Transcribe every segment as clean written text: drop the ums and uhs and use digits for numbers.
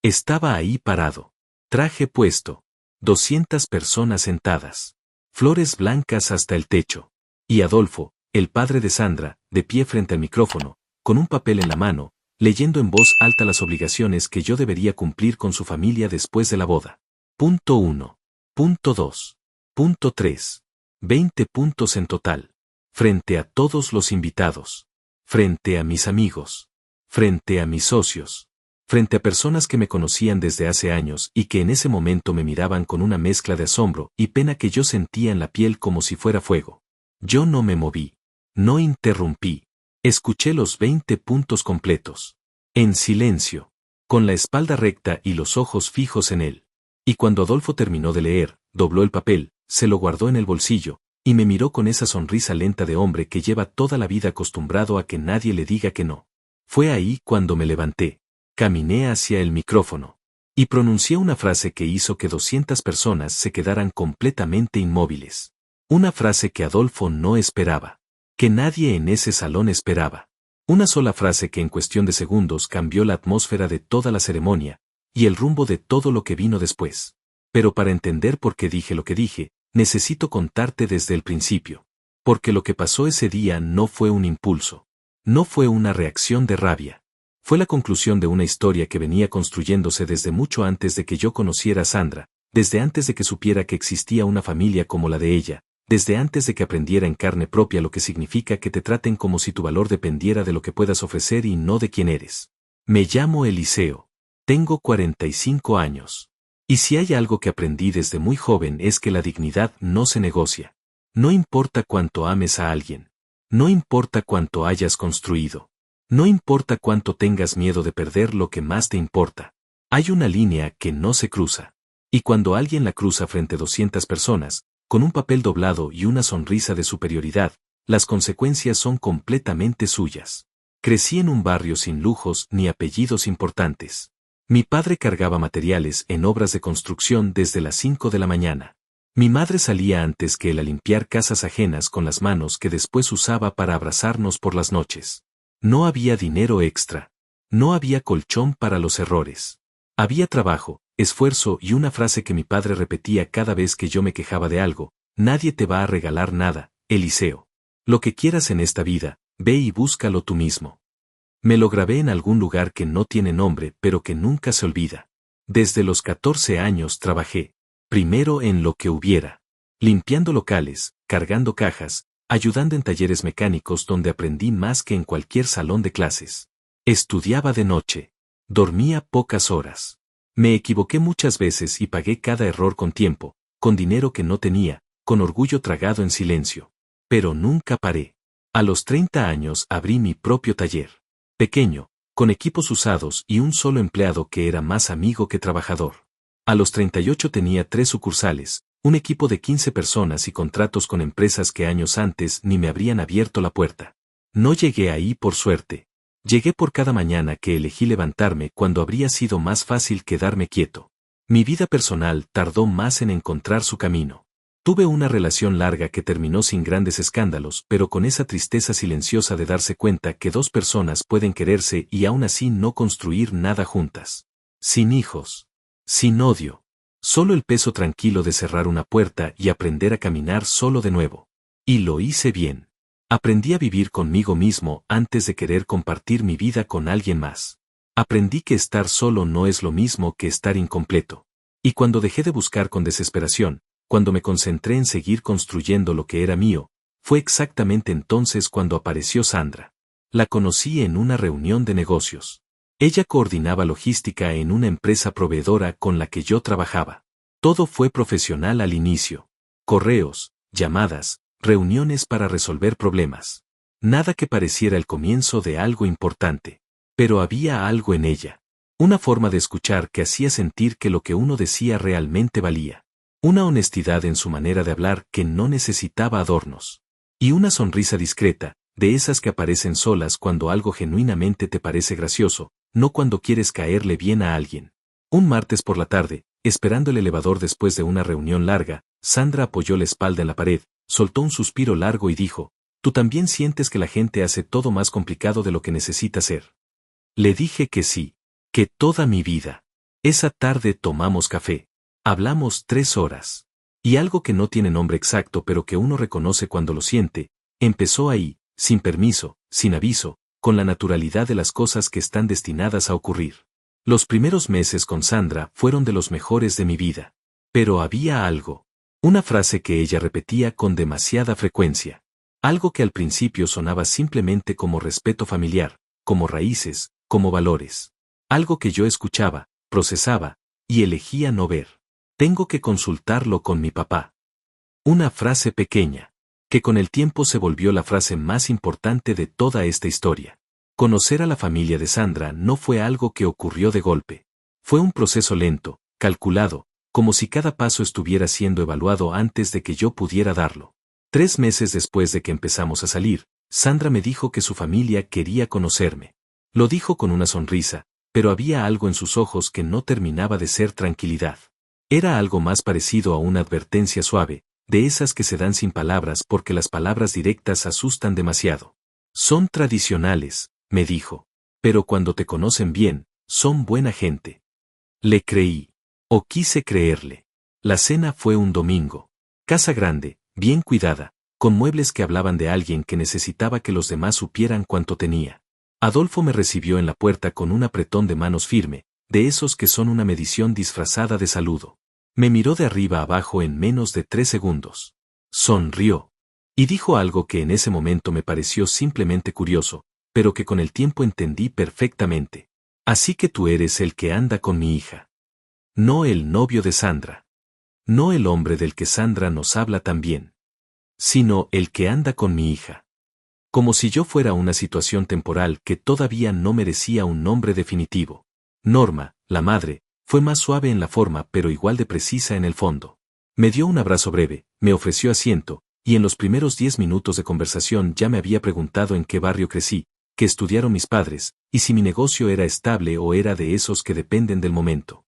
Estaba ahí parado. Traje puesto. 200 personas sentadas. Flores blancas hasta el techo. Y Adolfo, el padre de Sandra, de pie frente al micrófono, con un papel en la mano, leyendo en voz alta las obligaciones que yo debería cumplir con su familia después de la boda. Punto 1. Punto 2. Punto 3. 20 puntos en total. Frente a todos los invitados. Frente a mis amigos. Frente a mis socios. Frente a personas que me conocían desde hace años y que en ese momento me miraban con una mezcla de asombro y pena que yo sentía en la piel como si fuera fuego. Yo no me moví. No interrumpí. Escuché los 20 puntos completos. En silencio. Con la espalda recta y los ojos fijos en él. Y cuando Adolfo terminó de leer, dobló el papel, se lo guardó en el bolsillo, y me miró con esa sonrisa lenta de hombre que lleva toda la vida acostumbrado a que nadie le diga que no. Fue ahí cuando me levanté. Caminé hacia el micrófono. Y pronuncié una frase que hizo que 200 personas se quedaran completamente inmóviles. Una frase que Adolfo no esperaba. Que nadie en ese salón esperaba. Una sola frase que en cuestión de segundos cambió la atmósfera de toda la ceremonia, y el rumbo de todo lo que vino después. Pero para entender por qué dije lo que dije, necesito contarte desde el principio. Porque lo que pasó ese día no fue un impulso. No fue una reacción de rabia. Fue la conclusión de una historia que venía construyéndose desde mucho antes de que yo conociera a Sandra, desde antes de que supiera que existía una familia como la de ella, desde antes de que aprendiera en carne propia lo que significa que te traten como si tu valor dependiera de lo que puedas ofrecer y no de quién eres. Me llamo Eliseo. Tengo 45 años. Y si hay algo que aprendí desde muy joven es que la dignidad no se negocia. No importa cuánto ames a alguien. No importa cuánto hayas construido. No importa cuánto tengas miedo de perder lo que más te importa. Hay una línea que no se cruza. Y cuando alguien la cruza frente a 200 personas, con un papel doblado y una sonrisa de superioridad, las consecuencias son completamente suyas. Crecí en un barrio sin lujos ni apellidos importantes. Mi padre cargaba materiales en obras de construcción desde las 5 de la mañana. Mi madre salía antes que él a limpiar casas ajenas con las manos que después usaba para abrazarnos por las noches. No había dinero extra. No había colchón para los errores. Había trabajo, esfuerzo y una frase que mi padre repetía cada vez que yo me quejaba de algo: nadie te va a regalar nada, Eliseo. Lo que quieras en esta vida, ve y búscalo tú mismo. Me lo grabé en algún lugar que no tiene nombre pero que nunca se olvida. Desde los 14 años trabajé. Primero en lo que hubiera. Limpiando locales, cargando cajas, ayudando en talleres mecánicos donde aprendí más que en cualquier salón de clases. Estudiaba de noche. Dormía pocas horas. Me equivoqué muchas veces y pagué cada error con tiempo, con dinero que no tenía, con orgullo tragado en silencio. Pero nunca paré. A los 30 años abrí mi propio taller. Pequeño, con equipos usados y un solo empleado que era más amigo que trabajador. A los 38 tenía 3 sucursales, un equipo de 15 personas y contratos con empresas que años antes ni me habrían abierto la puerta. No llegué ahí por suerte. Llegué por cada mañana que elegí levantarme cuando habría sido más fácil quedarme quieto. Mi vida personal tardó más en encontrar su camino. Tuve una relación larga que terminó sin grandes escándalos, pero con esa tristeza silenciosa de darse cuenta que 2 personas pueden quererse y aún así no construir nada juntas. Sin hijos. Sin odio. Solo el peso tranquilo de cerrar una puerta y aprender a caminar solo de nuevo. Y lo hice bien. Aprendí a vivir conmigo mismo antes de querer compartir mi vida con alguien más. Aprendí que estar solo no es lo mismo que estar incompleto. Y cuando dejé de buscar con desesperación, cuando me concentré en seguir construyendo lo que era mío, fue exactamente entonces cuando apareció Sandra. La conocí en una reunión de negocios. Ella coordinaba logística en una empresa proveedora con la que yo trabajaba. Todo fue profesional al inicio. Correos, llamadas, reuniones para resolver problemas. Nada que pareciera el comienzo de algo importante. Pero había algo en ella. Una forma de escuchar que hacía sentir que lo que uno decía realmente valía. Una honestidad en su manera de hablar que no necesitaba adornos. Y una sonrisa discreta, de esas que aparecen solas cuando algo genuinamente te parece gracioso, no cuando quieres caerle bien a alguien. Un martes por la tarde, esperando el elevador después de una reunión larga, Sandra apoyó la espalda en la pared, soltó un suspiro largo y dijo: ¿tú también sientes que la gente hace todo más complicado de lo que necesita ser? Le dije que sí, que toda mi vida. Esa tarde tomamos café. Hablamos 3 horas. Y algo que no tiene nombre exacto pero que uno reconoce cuando lo siente, empezó ahí, sin permiso, sin aviso, con la naturalidad de las cosas que están destinadas a ocurrir. Los primeros meses con Sandra fueron de los mejores de mi vida. Pero había algo. Una frase que ella repetía con demasiada frecuencia. Algo que al principio sonaba simplemente como respeto familiar, como raíces, como valores. Algo que yo escuchaba, procesaba, y elegía no ver. Tengo que consultarlo con mi papá. Una frase pequeña, que con el tiempo se volvió la frase más importante de toda esta historia. Conocer a la familia de Sandra no fue algo que ocurrió de golpe. Fue un proceso lento, calculado, como si cada paso estuviera siendo evaluado antes de que yo pudiera darlo. 3 meses después de que empezamos a salir, Sandra me dijo que su familia quería conocerme. Lo dijo con una sonrisa, pero había algo en sus ojos que no terminaba de ser tranquilidad. Era algo más parecido a una advertencia suave, de esas que se dan sin palabras porque las palabras directas asustan demasiado. Son tradicionales, me dijo, pero cuando te conocen bien, son buena gente. Le creí. O quise creerle. La cena fue un domingo. Casa grande, bien cuidada, con muebles que hablaban de alguien que necesitaba que los demás supieran cuánto tenía. Adolfo me recibió en la puerta con un apretón de manos firme, de esos que son una medición disfrazada de saludo. Me miró de arriba abajo en menos de 3 segundos. Sonrió. Y dijo algo que en ese momento me pareció simplemente curioso, pero que con el tiempo entendí perfectamente. Así que tú eres el que anda con mi hija. No el novio de Sandra. No el hombre del que Sandra nos habla tan bien. Sino el que anda con mi hija. Como si yo fuera una situación temporal que todavía no merecía un nombre definitivo. Norma, la madre, fue más suave en la forma pero igual de precisa en el fondo. Me dio un abrazo breve, me ofreció asiento, y en los primeros 10 minutos de conversación ya me había preguntado en qué barrio crecí, qué estudiaron mis padres, y si mi negocio era estable o era de esos que dependen del momento.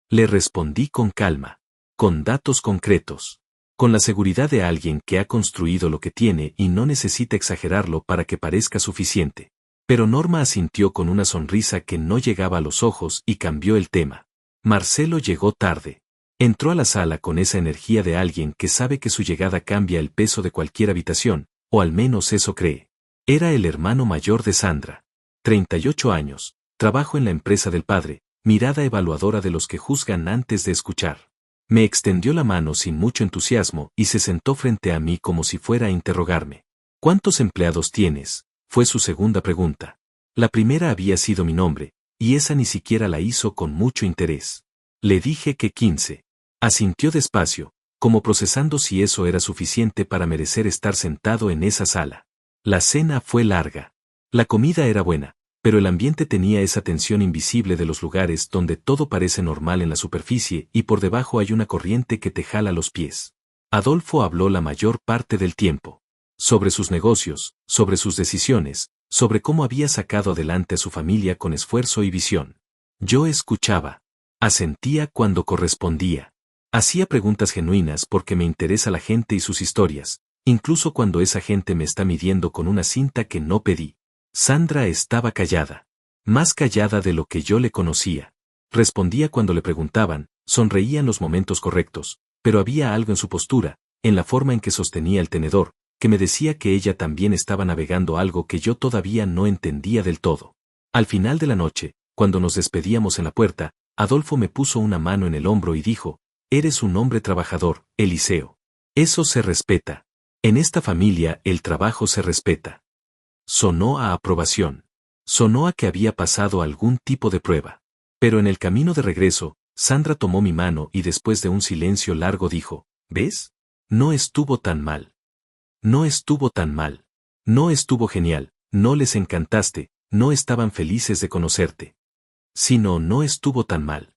Le respondí con calma, con datos concretos, con la seguridad de alguien que ha construido lo que tiene y no necesita exagerarlo para que parezca suficiente. Pero Norma asintió con una sonrisa que no llegaba a los ojos y cambió el tema. Marcelo llegó tarde. Entró a la sala con esa energía de alguien que sabe que su llegada cambia el peso de cualquier habitación, o al menos eso cree. Era el hermano mayor de Sandra. 38 años, trabajo en la empresa del padre, mirada evaluadora de los que juzgan antes de escuchar. Me extendió la mano sin mucho entusiasmo y se sentó frente a mí como si fuera a interrogarme. ¿Cuántos empleados tienes? Fue su segunda pregunta. La primera había sido mi nombre, y esa ni siquiera la hizo con mucho interés. Le dije que 15. Asintió despacio, como procesando si eso era suficiente para merecer estar sentado en esa sala. La cena fue larga. La comida era buena, pero el ambiente tenía esa tensión invisible de los lugares donde todo parece normal en la superficie y por debajo hay una corriente que te jala los pies. Adolfo habló la mayor parte del tiempo. Sobre sus negocios, sobre sus decisiones, sobre cómo había sacado adelante a su familia con esfuerzo y visión. Yo escuchaba. Asentía cuando correspondía. Hacía preguntas genuinas porque me interesa la gente y sus historias, incluso cuando esa gente me está midiendo con una cinta que no pedí. Sandra estaba callada. Más callada de lo que yo le conocía. Respondía cuando le preguntaban, sonreía en los momentos correctos, pero había algo en su postura, en la forma en que sostenía el tenedor, que me decía que ella también estaba navegando algo que yo todavía no entendía del todo. Al final de la noche, cuando nos despedíamos en la puerta, Adolfo me puso una mano en el hombro y dijo, «Eres un hombre trabajador, Eliseo. Eso se respeta. En esta familia el trabajo se respeta». Sonó a aprobación. Sonó a que había pasado algún tipo de prueba. Pero en el camino de regreso, Sandra tomó mi mano y después de un silencio largo dijo, «¿Ves? No estuvo tan mal. No estuvo tan mal. No estuvo genial, no les encantaste, no estaban felices de conocerte. Sino no estuvo tan mal».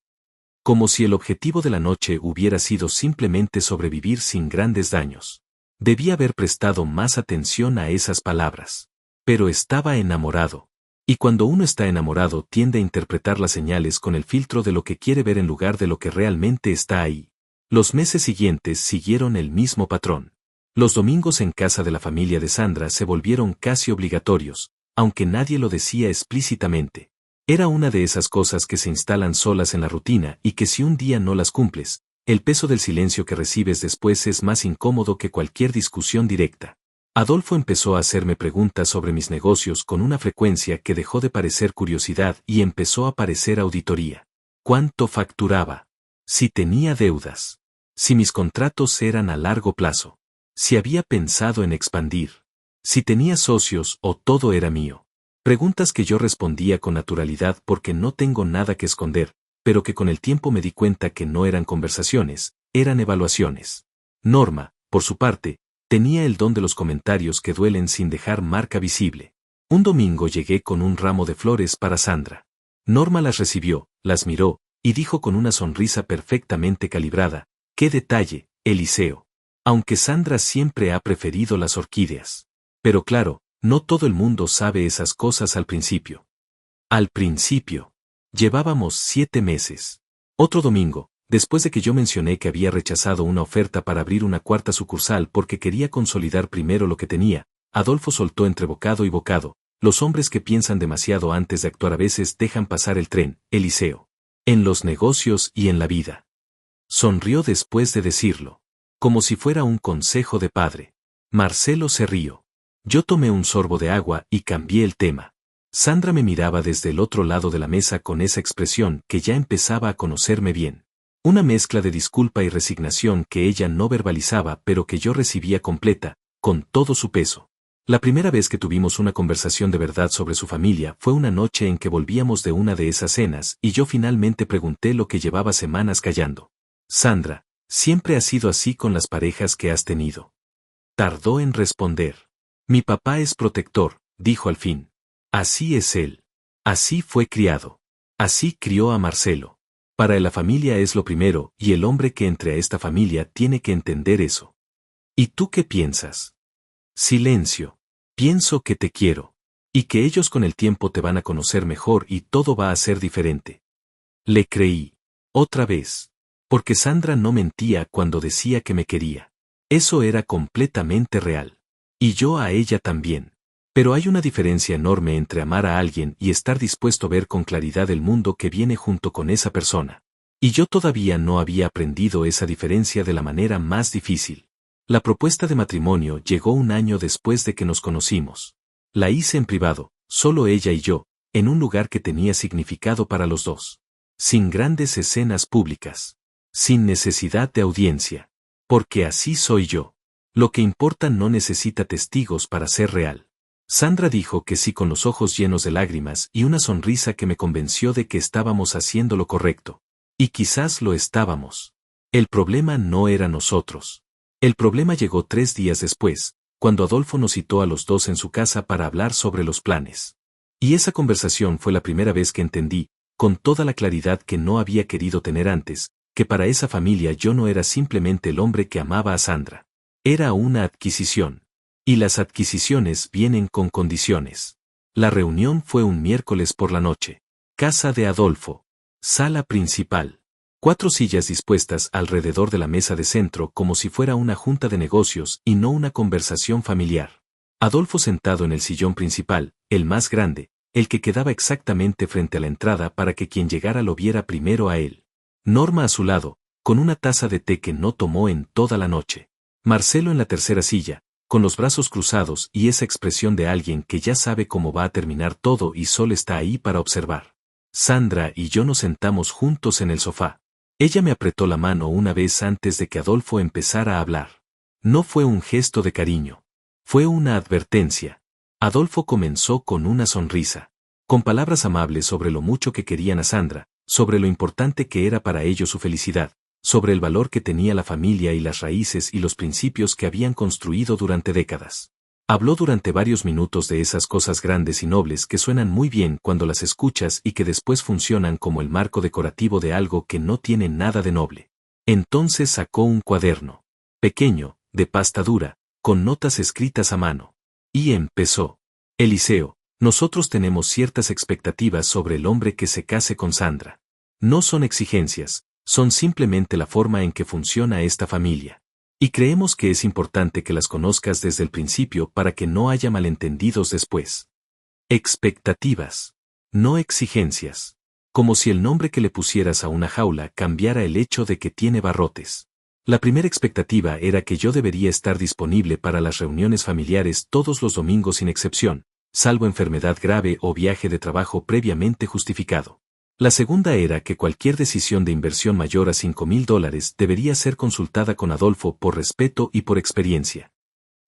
Como si el objetivo de la noche hubiera sido simplemente sobrevivir sin grandes daños. Debí haber prestado más atención a esas palabras. Pero estaba enamorado. Y cuando uno está enamorado tiende a interpretar las señales con el filtro de lo que quiere ver en lugar de lo que realmente está ahí. Los meses siguientes siguieron el mismo patrón. Los domingos en casa de la familia de Sandra se volvieron casi obligatorios, aunque nadie lo decía explícitamente. Era una de esas cosas que se instalan solas en la rutina y que si un día no las cumples, el peso del silencio que recibes después es más incómodo que cualquier discusión directa. Adolfo empezó a hacerme preguntas sobre mis negocios con una frecuencia que dejó de parecer curiosidad y empezó a parecer auditoría. ¿Cuánto facturaba? Si tenía deudas. Si mis contratos eran a largo plazo. Si había pensado en expandir. Si tenía socios o todo era mío. Preguntas que yo respondía con naturalidad porque no tengo nada que esconder, pero que con el tiempo me di cuenta que no eran conversaciones, eran evaluaciones. Norma, por su parte, tenía el don de los comentarios que duelen sin dejar marca visible. Un domingo llegué con un ramo de flores para Sandra. Norma las recibió, las miró, y dijo con una sonrisa perfectamente calibrada, «¡Qué detalle, Eliseo!». Aunque Sandra siempre ha preferido las orquídeas. Pero claro, no todo el mundo sabe esas cosas al principio. Al principio. Llevábamos 7 meses. Otro domingo, después de que yo mencioné que había rechazado una oferta para abrir una cuarta sucursal porque quería consolidar primero lo que tenía, Adolfo soltó entre bocado y bocado, «Los hombres que piensan demasiado antes de actuar a veces dejan pasar el tren, Eliseo. En los negocios y en la vida». Sonrió después de decirlo. Como si fuera un consejo de padre. Marcelo se rió. Yo tomé un sorbo de agua y cambié el tema. Sandra me miraba desde el otro lado de la mesa con esa expresión que ya empezaba a conocerme bien. Una mezcla de disculpa y resignación que ella no verbalizaba pero que yo recibía completa, con todo su peso. La primera vez que tuvimos una conversación de verdad sobre su familia fue una noche en que volvíamos de una de esas cenas y yo finalmente pregunté lo que llevaba semanas callando. «Sandra, ¿siempre has sido así con las parejas que has tenido?». Tardó en responder. «Mi papá es protector», dijo al fin. «Así es él. Así fue criado. Así crió a Marcelo. Para él la familia es lo primero y el hombre que entre a esta familia tiene que entender eso». «¿Y tú qué piensas?». Silencio. «Pienso que te quiero. Y que ellos con el tiempo te van a conocer mejor y todo va a ser diferente». Le creí. Otra vez. Porque Sandra no mentía cuando decía que me quería. Eso era completamente real. Y yo a ella también. Pero hay una diferencia enorme entre amar a alguien y estar dispuesto a ver con claridad el mundo que viene junto con esa persona. Y yo todavía no había aprendido esa diferencia de la manera más difícil. La propuesta de matrimonio llegó un año después de que nos conocimos. La hice en privado, solo ella y yo, en un lugar que tenía significado para los dos. Sin grandes escenas públicas. Sin necesidad de audiencia. Porque así soy yo. Lo que importa no necesita testigos para ser real. Sandra dijo que sí con los ojos llenos de lágrimas y una sonrisa que me convenció de que estábamos haciendo lo correcto. Y quizás lo estábamos. El problema no era nosotros. El problema llegó 3 días después, cuando Adolfo nos citó a los dos en su casa para hablar sobre los planes. Y esa conversación fue la primera vez que entendí, con toda la claridad que no había querido tener antes, que para esa familia yo no era simplemente el hombre que amaba a Sandra. Era una adquisición. Y las adquisiciones vienen con condiciones. La reunión fue un miércoles por la noche. Casa de Adolfo. Sala principal. 4 sillas dispuestas alrededor de la mesa de centro como si fuera una junta de negocios y no una conversación familiar. Adolfo sentado en el sillón principal, el más grande, el que quedaba exactamente frente a la entrada para que quien llegara lo viera primero a él. Norma a su lado, con una taza de té que no tomó en toda la noche. Marcelo en la tercera silla, con los brazos cruzados y esa expresión de alguien que ya sabe cómo va a terminar todo y solo está ahí para observar. Sandra y yo nos sentamos juntos en el sofá. Ella me apretó la mano una vez antes de que Adolfo empezara a hablar. No fue un gesto de cariño. Fue una advertencia. Adolfo comenzó con una sonrisa. Con palabras amables sobre lo mucho que querían a Sandra, sobre lo importante que era para ellos su felicidad, sobre el valor que tenía la familia y las raíces y los principios que habían construido durante décadas. Habló durante varios minutos de esas cosas grandes y nobles que suenan muy bien cuando las escuchas y que después funcionan como el marco decorativo de algo que no tiene nada de noble. Entonces sacó un cuaderno. Pequeño, de pasta dura, con notas escritas a mano. Y empezó. Eliseo, nosotros tenemos ciertas expectativas sobre el hombre que se case con Sandra. No son exigencias, son simplemente la forma en que funciona esta familia. Y creemos que es importante que las conozcas desde el principio para que no haya malentendidos después. Expectativas. No exigencias. Como si el nombre que le pusieras a una jaula cambiara el hecho de que tiene barrotes. La primera expectativa era que yo debería estar disponible para las reuniones familiares todos los domingos sin excepción, salvo enfermedad grave o viaje de trabajo previamente justificado. La segunda era que cualquier decisión de inversión mayor a $5,000 debería ser consultada con Adolfo por respeto y por experiencia.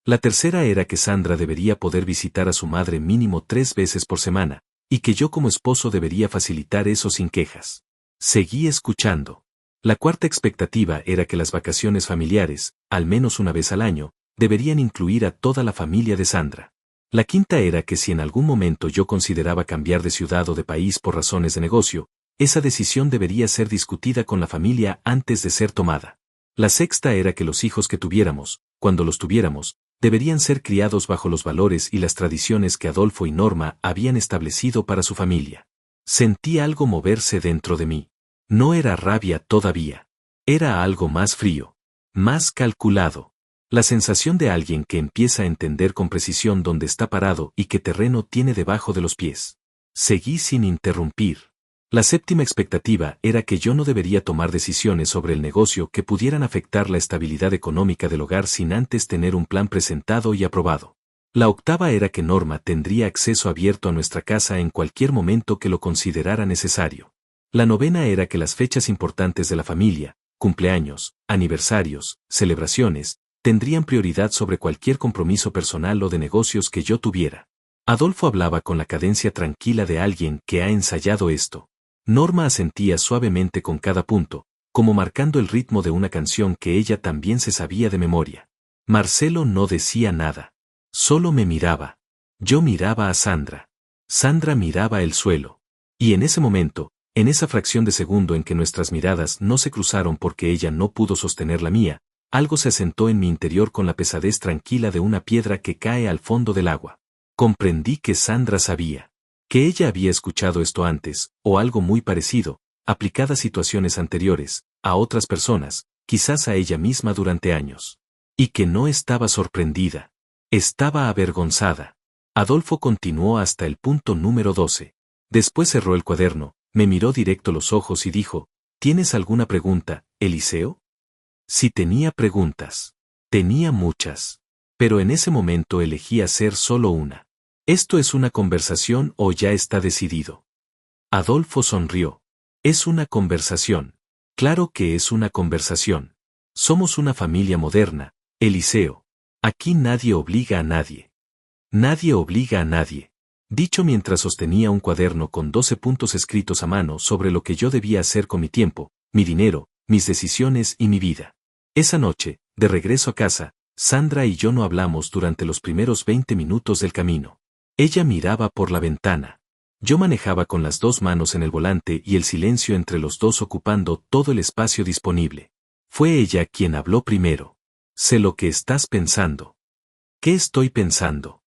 La tercera era que Sandra debería poder visitar a su madre mínimo 3 veces por semana, y que yo como esposo debería facilitar eso sin quejas. Seguí escuchando. La cuarta expectativa era que las vacaciones familiares, al menos una vez al año, deberían incluir a toda la familia de Sandra. La quinta era que si en algún momento yo consideraba cambiar de ciudad o de país por razones de negocio, esa decisión debería ser discutida con la familia antes de ser tomada. La sexta era que los hijos que tuviéramos, cuando los tuviéramos, deberían ser criados bajo los valores y las tradiciones que Adolfo y Norma habían establecido para su familia. Sentí algo moverse dentro de mí. No era rabia todavía. Era algo más frío, más calculado. La sensación de alguien que empieza a entender con precisión dónde está parado y qué terreno tiene debajo de los pies. Seguí sin interrumpir. La séptima expectativa era que yo no debería tomar decisiones sobre el negocio que pudieran afectar la estabilidad económica del hogar sin antes tener un plan presentado y aprobado. La octava era que Norma tendría acceso abierto a nuestra casa en cualquier momento que lo considerara necesario. La novena era que las fechas importantes de la familia, cumpleaños, aniversarios, celebraciones, tendrían prioridad sobre cualquier compromiso personal o de negocios que yo tuviera. Adolfo hablaba con la cadencia tranquila de alguien que ha ensayado esto. Norma asentía suavemente con cada punto, como marcando el ritmo de una canción que ella también se sabía de memoria. Marcelo no decía nada. Solo me miraba. Yo miraba a Sandra. Sandra miraba el suelo. Y en ese momento, en esa fracción de segundo en que nuestras miradas no se cruzaron porque ella no pudo sostener la mía, algo se asentó en mi interior con la pesadez tranquila de una piedra que cae al fondo del agua. Comprendí que Sandra sabía. Que ella había escuchado esto antes, o algo muy parecido, aplicado a situaciones anteriores, a otras personas, quizás a ella misma durante años. Y que no estaba sorprendida. Estaba avergonzada. Adolfo continuó hasta el punto número 12. Después cerró el cuaderno, me miró directo a los ojos y dijo, ¿tienes alguna pregunta, Eliseo? Si tenía preguntas. Tenía muchas. Pero en ese momento elegí hacer solo una. ¿Esto es una conversación o ya está decidido? Adolfo sonrió. Es una conversación. Claro que es una conversación. Somos una familia moderna, Eliseo. Aquí nadie obliga a nadie. Nadie obliga a nadie. Dicho mientras sostenía un cuaderno con 12 puntos escritos a mano sobre lo que yo debía hacer con mi tiempo, mi dinero, mis decisiones y mi vida. Esa noche, de regreso a casa, Sandra y yo no hablamos durante los primeros 20 minutos del camino. Ella miraba por la ventana. Yo manejaba con las 2 manos en el volante y el silencio entre los dos ocupando todo el espacio disponible. Fue ella quien habló primero. Sé lo que estás pensando. ¿Qué estoy pensando?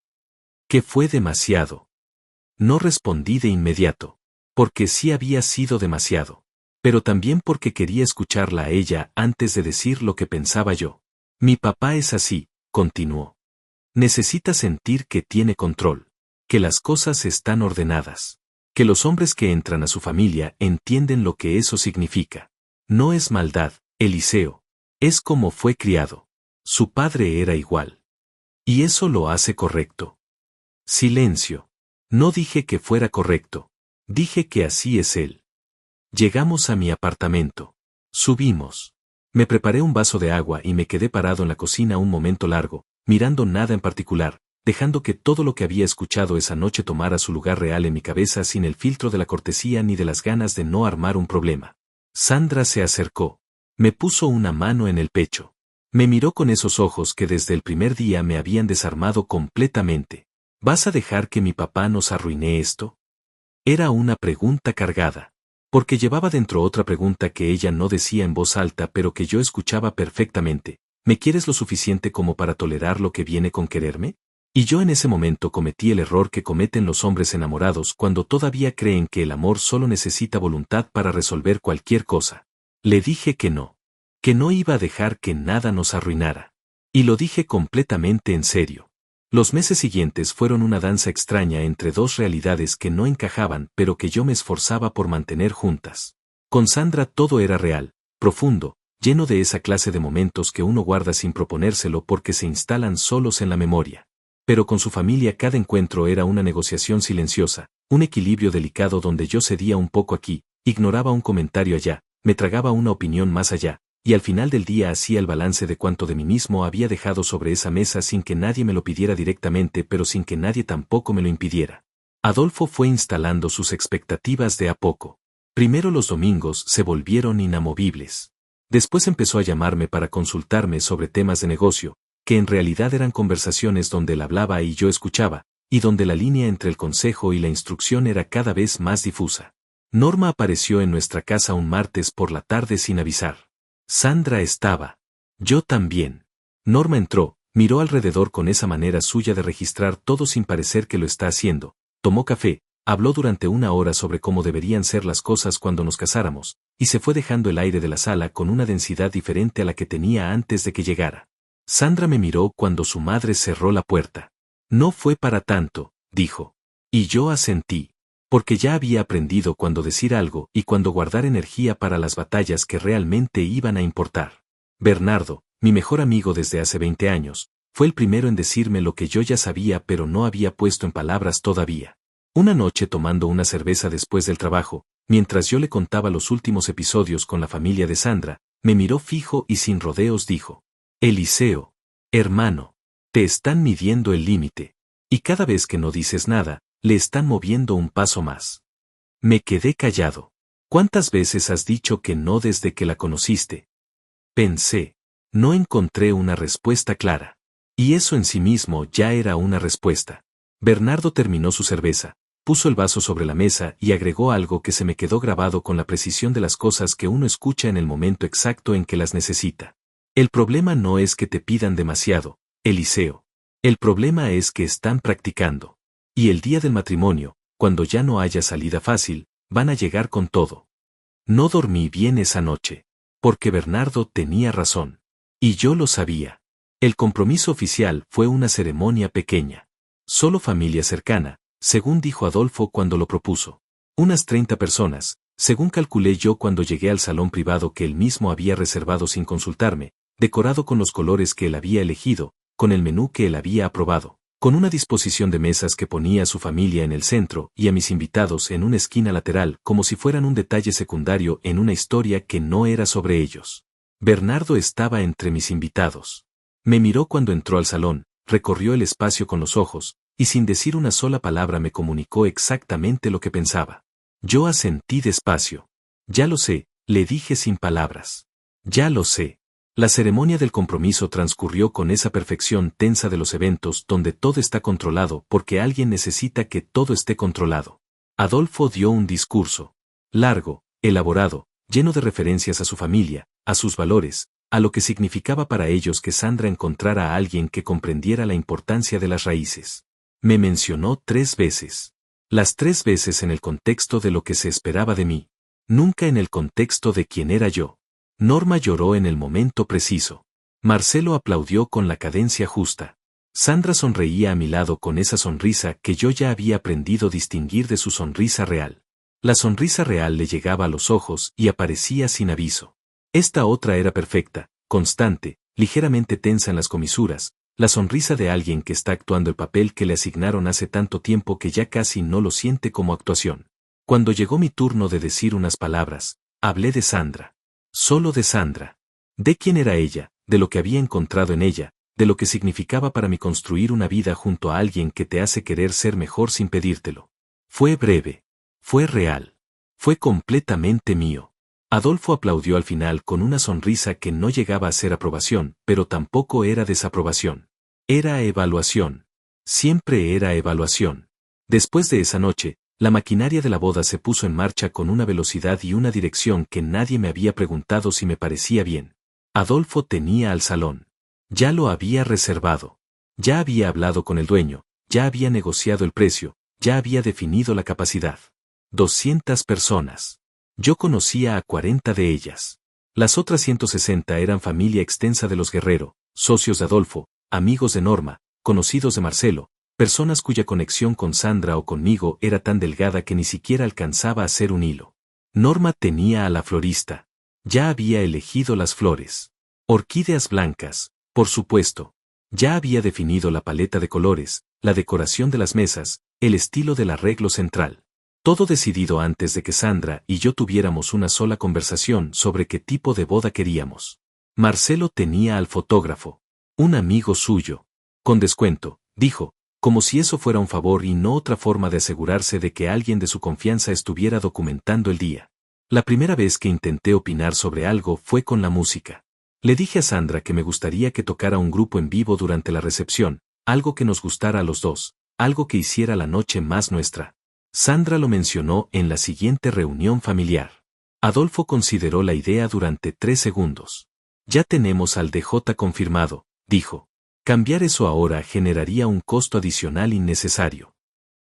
Que fue demasiado. No respondí de inmediato. Porque sí había sido demasiado. Pero también porque quería escucharla a ella antes de decir lo que pensaba yo. Mi papá es así, continuó. Necesita sentir que tiene control. Que las cosas están ordenadas. Que los hombres que entran a su familia entienden lo que eso significa. No es maldad, Eliseo. Es como fue criado. Su padre era igual. Y eso lo hace correcto. Silencio. No dije que fuera correcto. Dije que así es él. Llegamos a mi apartamento. Subimos. Me preparé un vaso de agua y me quedé parado en la cocina un momento largo, mirando nada en particular, dejando que todo lo que había escuchado esa noche tomara su lugar real en mi cabeza sin el filtro de la cortesía ni de las ganas de no armar un problema. Sandra se acercó. Me puso una mano en el pecho. Me miró con esos ojos que desde el primer día me habían desarmado completamente. ¿Vas a dejar que mi papá nos arruine esto? Era una pregunta cargada. Porque llevaba dentro otra pregunta que ella no decía en voz alta pero que yo escuchaba perfectamente. ¿Me quieres lo suficiente como para tolerar lo que viene con quererme? Y yo en ese momento cometí el error que cometen los hombres enamorados cuando todavía creen que el amor solo necesita voluntad para resolver cualquier cosa. Le dije que no iba a dejar que nada nos arruinara. Y lo dije completamente en serio. Los meses siguientes fueron una danza extraña entre dos realidades que no encajaban pero que yo me esforzaba por mantener juntas. Con Sandra todo era real, profundo, lleno de esa clase de momentos que uno guarda sin proponérselo porque se instalan solos en la memoria. Pero con su familia cada encuentro era una negociación silenciosa, un equilibrio delicado donde yo cedía un poco aquí, ignoraba un comentario allá, me tragaba una opinión más allá, y al final del día hacía el balance de cuánto de mí mismo había dejado sobre esa mesa sin que nadie me lo pidiera directamente pero sin que nadie tampoco me lo impidiera. Adolfo fue instalando sus expectativas de a poco. Primero los domingos se volvieron inamovibles. Después empezó a llamarme para consultarme sobre temas de negocio, que en realidad eran conversaciones donde él hablaba y yo escuchaba, y donde la línea entre el consejo y la instrucción era cada vez más difusa. Norma apareció en nuestra casa un martes por la tarde sin avisar. Sandra estaba. Yo también. Norma entró, miró alrededor con esa manera suya de registrar todo sin parecer que lo está haciendo, tomó café, habló durante una hora sobre cómo deberían ser las cosas cuando nos casáramos, y se fue dejando el aire de la sala con una densidad diferente a la que tenía antes de que llegara. Sandra me miró cuando su madre cerró la puerta. No fue para tanto, dijo. Y yo asentí. Porque ya había aprendido cuándo decir algo y cuándo guardar energía para las batallas que realmente iban a importar. Bernardo, mi mejor amigo desde hace 20 años, fue el primero en decirme lo que yo ya sabía pero no había puesto en palabras todavía. Una noche tomando una cerveza después del trabajo, mientras yo le contaba los últimos episodios con la familia de Sandra, me miró fijo y sin rodeos dijo: Eliseo, hermano, te están midiendo el límite. Y cada vez que no dices nada, le están moviendo un paso más. Me quedé callado. ¿Cuántas veces has dicho que no desde que la conociste? Pensé. No encontré una respuesta clara. Y eso en sí mismo ya era una respuesta. Bernardo terminó su cerveza, puso el vaso sobre la mesa y agregó algo que se me quedó grabado con la precisión de las cosas que uno escucha en el momento exacto en que las necesita. El problema no es que te pidan demasiado, Eliseo. El problema es que están practicando. Y el día del matrimonio, cuando ya no haya salida fácil, van a llegar con todo. No dormí bien esa noche. Porque Bernardo tenía razón. Y yo lo sabía. El compromiso oficial fue una ceremonia pequeña. Solo familia cercana, según dijo Adolfo cuando lo propuso. Unas 30 personas, según calculé yo cuando llegué al salón privado que él mismo había reservado sin consultarme, decorado con los colores que él había elegido, con el menú que él había aprobado, con una disposición de mesas que ponía a su familia en el centro y a mis invitados en una esquina lateral como si fueran un detalle secundario en una historia que no era sobre ellos. Bernardo estaba entre mis invitados. Me miró cuando entró al salón, recorrió el espacio con los ojos, y sin decir una sola palabra me comunicó exactamente lo que pensaba. Yo asentí despacio. Ya lo sé, le dije sin palabras. Ya lo sé. La ceremonia del compromiso transcurrió con esa perfección tensa de los eventos donde todo está controlado porque alguien necesita que todo esté controlado. Adolfo dio un discurso. Largo, elaborado, lleno de referencias a su familia, a sus valores, a lo que significaba para ellos que Sandra encontrara a alguien que comprendiera la importancia de las raíces. Me mencionó 3 veces. Las 3 veces en el contexto de lo que se esperaba de mí. Nunca en el contexto de quién era yo. Norma lloró en el momento preciso. Marcelo aplaudió con la cadencia justa. Sandra sonreía a mi lado con esa sonrisa que yo ya había aprendido a distinguir de su sonrisa real. La sonrisa real le llegaba a los ojos y aparecía sin aviso. Esta otra era perfecta, constante, ligeramente tensa en las comisuras, la sonrisa de alguien que está actuando el papel que le asignaron hace tanto tiempo que ya casi no lo siente como actuación. Cuando llegó mi turno de decir unas palabras, hablé de Sandra. Solo de Sandra. De quién era ella, de lo que había encontrado en ella, de lo que significaba para mí construir una vida junto a alguien que te hace querer ser mejor sin pedírtelo. Fue breve. Fue real. Fue completamente mío. Adolfo aplaudió al final con una sonrisa que no llegaba a ser aprobación, pero tampoco era desaprobación. Era evaluación. Siempre era evaluación. Después de esa noche, la maquinaria de la boda se puso en marcha con una velocidad y una dirección que nadie me había preguntado si me parecía bien. Adolfo tenía al salón. Ya lo había reservado. Ya había hablado con el dueño, ya había negociado el precio, ya había definido la capacidad. 200 personas. Yo conocía a 40 de ellas. Las otras 160 eran familia extensa de los Guerrero, socios de Adolfo, amigos de Norma, conocidos de Marcelo, personas cuya conexión con Sandra o conmigo era tan delgada que ni siquiera alcanzaba a ser un hilo. Norma tenía a la florista. Ya había elegido las flores. Orquídeas blancas, por supuesto. Ya había definido la paleta de colores, la decoración de las mesas, el estilo del arreglo central. Todo decidido antes de que Sandra y yo tuviéramos una sola conversación sobre qué tipo de boda queríamos. Marcelo tenía al fotógrafo. Un amigo suyo. Con descuento, dijo, como si eso fuera un favor y no otra forma de asegurarse de que alguien de su confianza estuviera documentando el día. La primera vez que intenté opinar sobre algo fue con la música. Le dije a Sandra que me gustaría que tocara un grupo en vivo durante la recepción, algo que nos gustara a los dos, algo que hiciera la noche más nuestra. Sandra lo mencionó en la siguiente reunión familiar. Adolfo consideró la idea durante 3 segundos. Ya tenemos al DJ confirmado, dijo. Cambiar eso ahora generaría un costo adicional innecesario.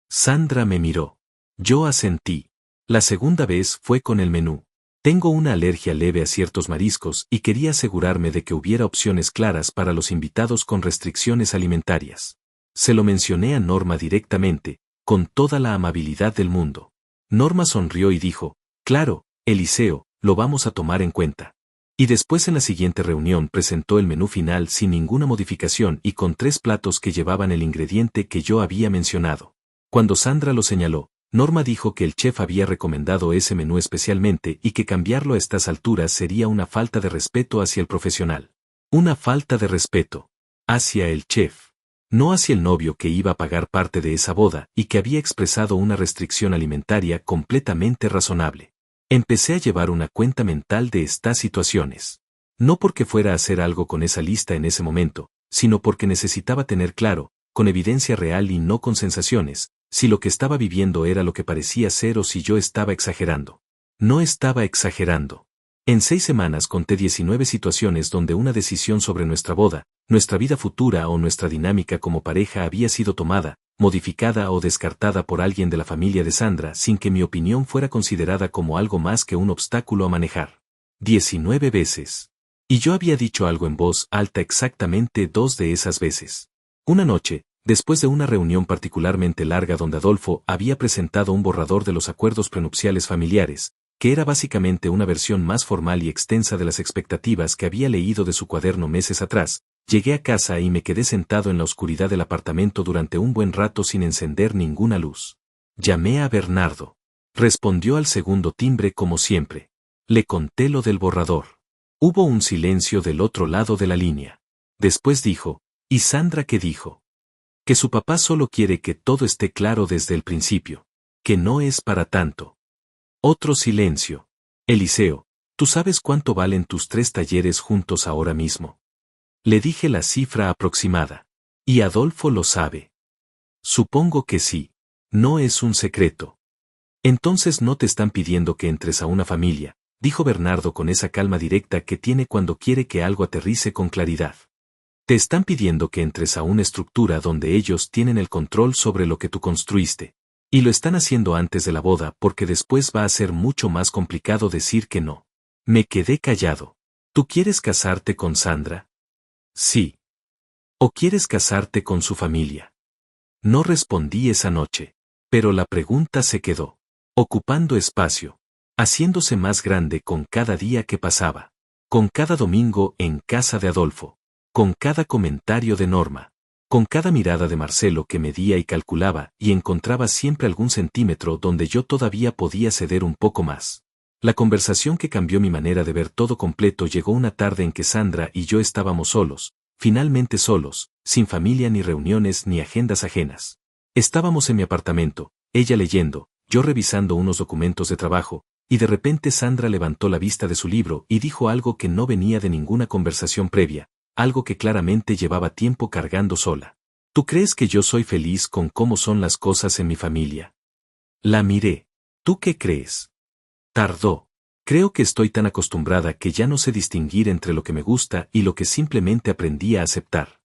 Sandra me miró. Yo asentí. La segunda vez fue con el menú. Tengo una alergia leve a ciertos mariscos y quería asegurarme de que hubiera opciones claras para los invitados con restricciones alimentarias. Se lo mencioné a Norma directamente, con toda la amabilidad del mundo. Norma sonrió y dijo, claro, Eliseo, lo vamos a tomar en cuenta. Y después en la siguiente reunión presentó el menú final sin ninguna modificación y con 3 platos que llevaban el ingrediente que yo había mencionado. Cuando Sandra lo señaló, Norma dijo que el chef había recomendado ese menú especialmente y que cambiarlo a estas alturas sería una falta de respeto hacia el profesional. Una falta de respeto. Hacia el chef. No hacia el novio que iba a pagar parte de esa boda y que había expresado una restricción alimentaria completamente razonable. Empecé a llevar una cuenta mental de estas situaciones. No porque fuera a hacer algo con esa lista en ese momento, sino porque necesitaba tener claro, con evidencia real y no con sensaciones, si lo que estaba viviendo era lo que parecía ser o si yo estaba exagerando. No estaba exagerando. En 6 semanas conté 19 situaciones donde una decisión sobre nuestra boda, nuestra vida futura o nuestra dinámica como pareja había sido tomada, modificada o descartada por alguien de la familia de Sandra sin que mi opinión fuera considerada como algo más que un obstáculo a manejar. 19 veces. Y yo había dicho algo en voz alta exactamente 2 de esas veces. Una noche, después de una reunión particularmente larga donde Adolfo había presentado un borrador de los acuerdos prenupciales familiares, que era básicamente una versión más formal y extensa de las expectativas que había leído de su cuaderno meses atrás, llegué a casa y me quedé sentado en la oscuridad del apartamento durante un buen rato sin encender ninguna luz. Llamé a Bernardo. Respondió al segundo timbre como siempre. Le conté lo del borrador. Hubo un silencio del otro lado de la línea. Después dijo, ¿y Sandra qué dijo? Que su papá solo quiere que todo esté claro desde el principio. Que no es para tanto. Otro silencio. Eliseo, ¿tú sabes cuánto valen tus 3 talleres juntos ahora mismo? Le dije la cifra aproximada. ¿Y Adolfo lo sabe? Supongo que sí. No es un secreto. Entonces no te están pidiendo que entres a una familia, dijo Bernardo con esa calma directa que tiene cuando quiere que algo aterrice con claridad. Te están pidiendo que entres a una estructura donde ellos tienen el control sobre lo que tú construiste. Y lo están haciendo antes de la boda porque después va a ser mucho más complicado decir que no. Me quedé callado. ¿Tú quieres casarte con Sandra? Sí. ¿O quieres casarte con su familia? No respondí esa noche. Pero la pregunta se quedó. Ocupando espacio. Haciéndose más grande con cada día que pasaba. Con cada domingo en casa de Adolfo. Con cada comentario de Norma. Con cada mirada de Marcelo que medía y calculaba y encontraba siempre algún centímetro donde yo todavía podía ceder un poco más. La conversación que cambió mi manera de ver todo completo llegó una tarde en que Sandra y yo estábamos solos, finalmente solos, sin familia ni reuniones ni agendas ajenas. Estábamos en mi apartamento, ella leyendo, yo revisando unos documentos de trabajo, y de repente Sandra levantó la vista de su libro y dijo algo que no venía de ninguna conversación previa. Algo que claramente llevaba tiempo cargando sola. ¿Tú crees que yo soy feliz con cómo son las cosas en mi familia? La miré. ¿Tú qué crees? Tardó. Creo que estoy tan acostumbrada que ya no sé distinguir entre lo que me gusta y lo que simplemente aprendí a aceptar.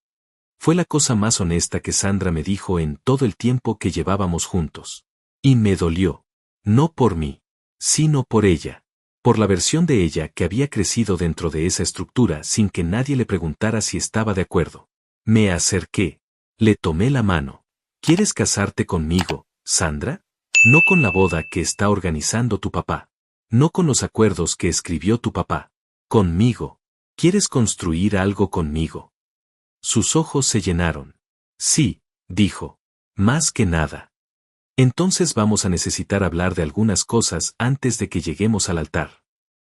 Fue la cosa más honesta que Sandra me dijo en todo el tiempo que llevábamos juntos. Y me dolió. No por mí, sino por ella. Por la versión de ella que había crecido dentro de esa estructura sin que nadie le preguntara si estaba de acuerdo. Me acerqué. Le tomé la mano. ¿Quieres casarte conmigo, Sandra? No con la boda que está organizando tu papá. No con los acuerdos que escribió tu papá. Conmigo. ¿Quieres construir algo conmigo? Sus ojos se llenaron. Sí, dijo. Más que nada. Entonces vamos a necesitar hablar de algunas cosas antes de que lleguemos al altar.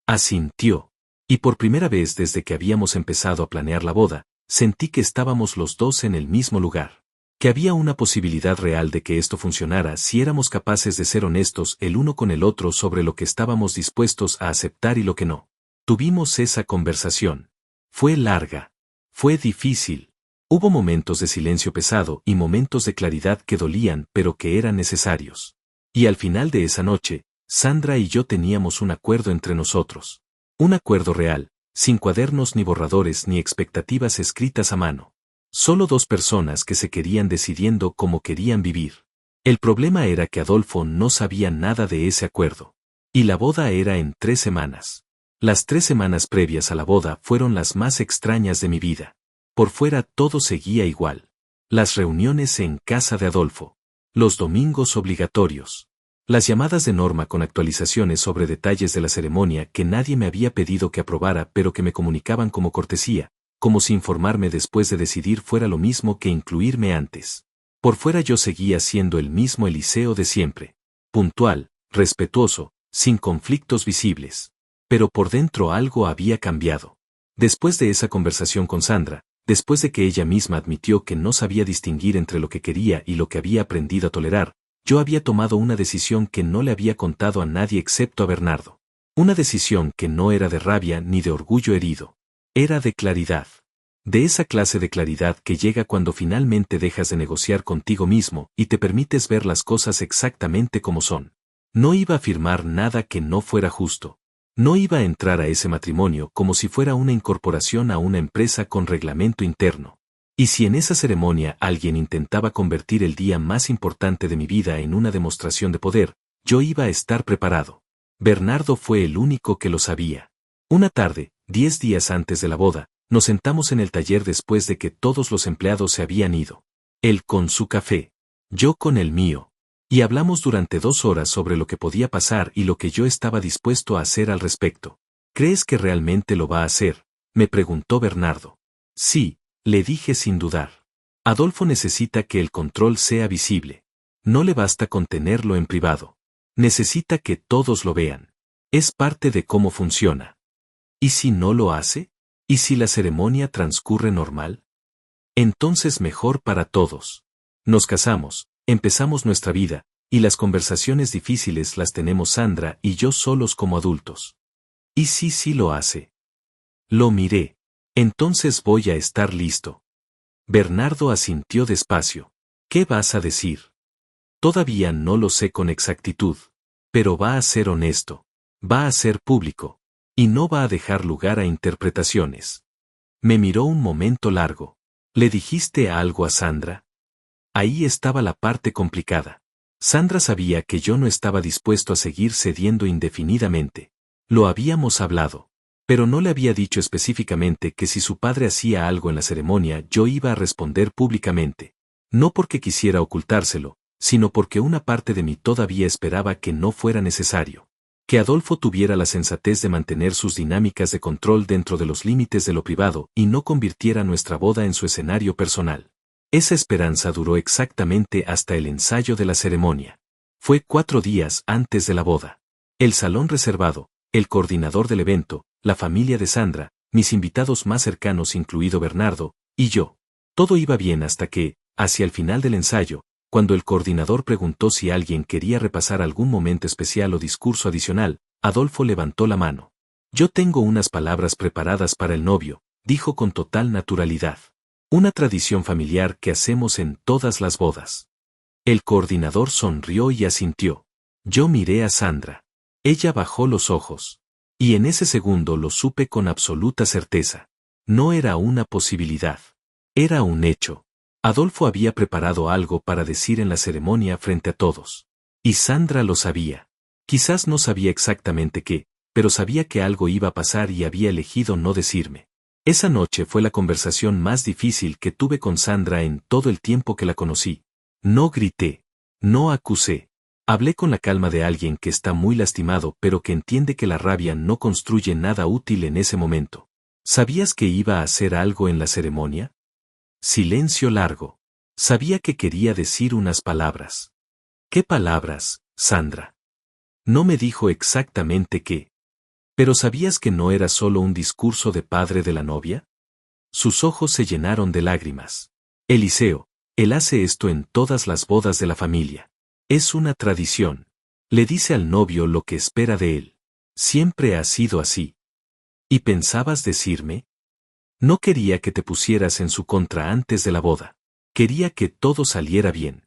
Asintió. Y por primera vez desde que habíamos empezado a planear la boda, sentí que estábamos los dos en el mismo lugar. Que había una posibilidad real de que esto funcionara si éramos capaces de ser honestos el uno con el otro sobre lo que estábamos dispuestos a aceptar y lo que no. Tuvimos esa conversación. Fue larga. Fue difícil. Hubo momentos de silencio pesado y momentos de claridad que dolían pero que eran necesarios. Y al final de esa noche, Sandra y yo teníamos un acuerdo entre nosotros. Un acuerdo real, sin cuadernos ni borradores ni expectativas escritas a mano. Solo dos personas que se querían decidiendo cómo querían vivir. El problema era que Adolfo no sabía nada de ese acuerdo. Y la boda era en 3 semanas. Las 3 semanas previas a la boda fueron las más extrañas de mi vida. Por fuera todo seguía igual. Las reuniones en casa de Adolfo. Los domingos obligatorios. Las llamadas de Norma con actualizaciones sobre detalles de la ceremonia que nadie me había pedido que aprobara pero que me comunicaban como cortesía, como si informarme después de decidir fuera lo mismo que incluirme antes. Por fuera yo seguía siendo el mismo Eliseo de siempre. Puntual, respetuoso, sin conflictos visibles. Pero por dentro algo había cambiado. Después de esa conversación con Sandra, después de que ella misma admitió que no sabía distinguir entre lo que quería y lo que había aprendido a tolerar, yo había tomado una decisión que no le había contado a nadie excepto a Bernardo. Una decisión que no era de rabia ni de orgullo herido. Era de claridad. De esa clase de claridad que llega cuando finalmente dejas de negociar contigo mismo y te permites ver las cosas exactamente como son. No iba a afirmar nada que no fuera justo. No iba a entrar a ese matrimonio como si fuera una incorporación a una empresa con reglamento interno. Y si en esa ceremonia alguien intentaba convertir el día más importante de mi vida en una demostración de poder, yo iba a estar preparado. Bernardo fue el único que lo sabía. Una tarde, 10 días antes de la boda, nos sentamos en el taller después de que todos los empleados se habían ido. Él con su café, yo con el mío. Y hablamos durante 2 horas sobre lo que podía pasar y lo que yo estaba dispuesto a hacer al respecto. ¿Crees que realmente lo va a hacer?, me preguntó Bernardo. Sí, le dije sin dudar. Adolfo necesita que el control sea visible. No le basta con tenerlo en privado. Necesita que todos lo vean. Es parte de cómo funciona. ¿Y si no lo hace? ¿Y si la ceremonia transcurre normal? Entonces mejor para todos. Nos casamos, empezamos nuestra vida, y las conversaciones difíciles las tenemos Sandra y yo solos como adultos. ¿Y si sí lo hace? Lo miré. Entonces voy a estar listo. Bernardo asintió despacio. ¿Qué vas a decir? Todavía no lo sé con exactitud. Pero va a ser honesto. Va a ser público. Y no va a dejar lugar a interpretaciones. Me miró un momento largo. ¿Le dijiste algo a Sandra? Ahí estaba la parte complicada. Sandra sabía que yo no estaba dispuesto a seguir cediendo indefinidamente. Lo habíamos hablado. Pero no le había dicho específicamente que si su padre hacía algo en la ceremonia yo iba a responder públicamente. No porque quisiera ocultárselo, sino porque una parte de mí todavía esperaba que no fuera necesario. Que Adolfo tuviera la sensatez de mantener sus dinámicas de control dentro de los límites de lo privado y no convirtiera nuestra boda en su escenario personal. Esa esperanza duró exactamente hasta el ensayo de la ceremonia. Fue 4 días antes de la boda. El salón reservado, el coordinador del evento, la familia de Sandra, mis invitados más cercanos incluido Bernardo, y yo. Todo iba bien hasta que, hacia el final del ensayo, cuando el coordinador preguntó si alguien quería repasar algún momento especial o discurso adicional, Adolfo levantó la mano. Yo tengo unas palabras preparadas para el novio, dijo con total naturalidad. Una tradición familiar que hacemos en todas las bodas. El coordinador sonrió y asintió. Yo miré a Sandra. Ella bajó los ojos. Y en ese segundo lo supe con absoluta certeza. No era una posibilidad. Era un hecho. Adolfo había preparado algo para decir en la ceremonia frente a todos. Y Sandra lo sabía. Quizás no sabía exactamente qué, pero sabía que algo iba a pasar y había elegido no decirme. Esa noche fue la conversación más difícil que tuve con Sandra en todo el tiempo que la conocí. No grité, no acusé. Hablé con la calma de alguien que está muy lastimado pero que entiende que la rabia no construye nada útil en ese momento. ¿Sabías que iba a hacer algo en la ceremonia? Silencio largo. Sabía que quería decir unas palabras. ¿Qué palabras, Sandra? No me dijo exactamente qué. ¿Pero sabías que no era solo un discurso de padre de la novia? Sus ojos se llenaron de lágrimas. Eliseo, él hace esto en todas las bodas de la familia. Es una tradición. Le dice al novio lo que espera de él. Siempre ha sido así. ¿Y pensabas decirme? No quería que te pusieras en su contra antes de la boda. Quería que todo saliera bien.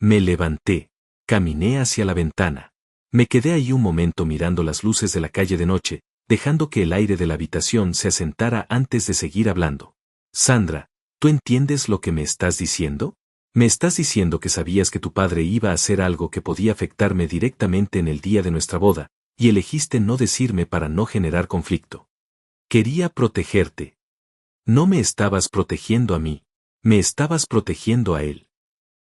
Me levanté. Caminé hacia la ventana. Me quedé ahí un momento mirando las luces de la calle de noche, dejando que el aire de la habitación se asentara antes de seguir hablando. Sandra, ¿tú entiendes lo que me estás diciendo? Me estás diciendo que sabías que tu padre iba a hacer algo que podía afectarme directamente en el día de nuestra boda, y elegiste no decirme para no generar conflicto. Quería protegerte. No me estabas protegiendo a mí, me estabas protegiendo a él.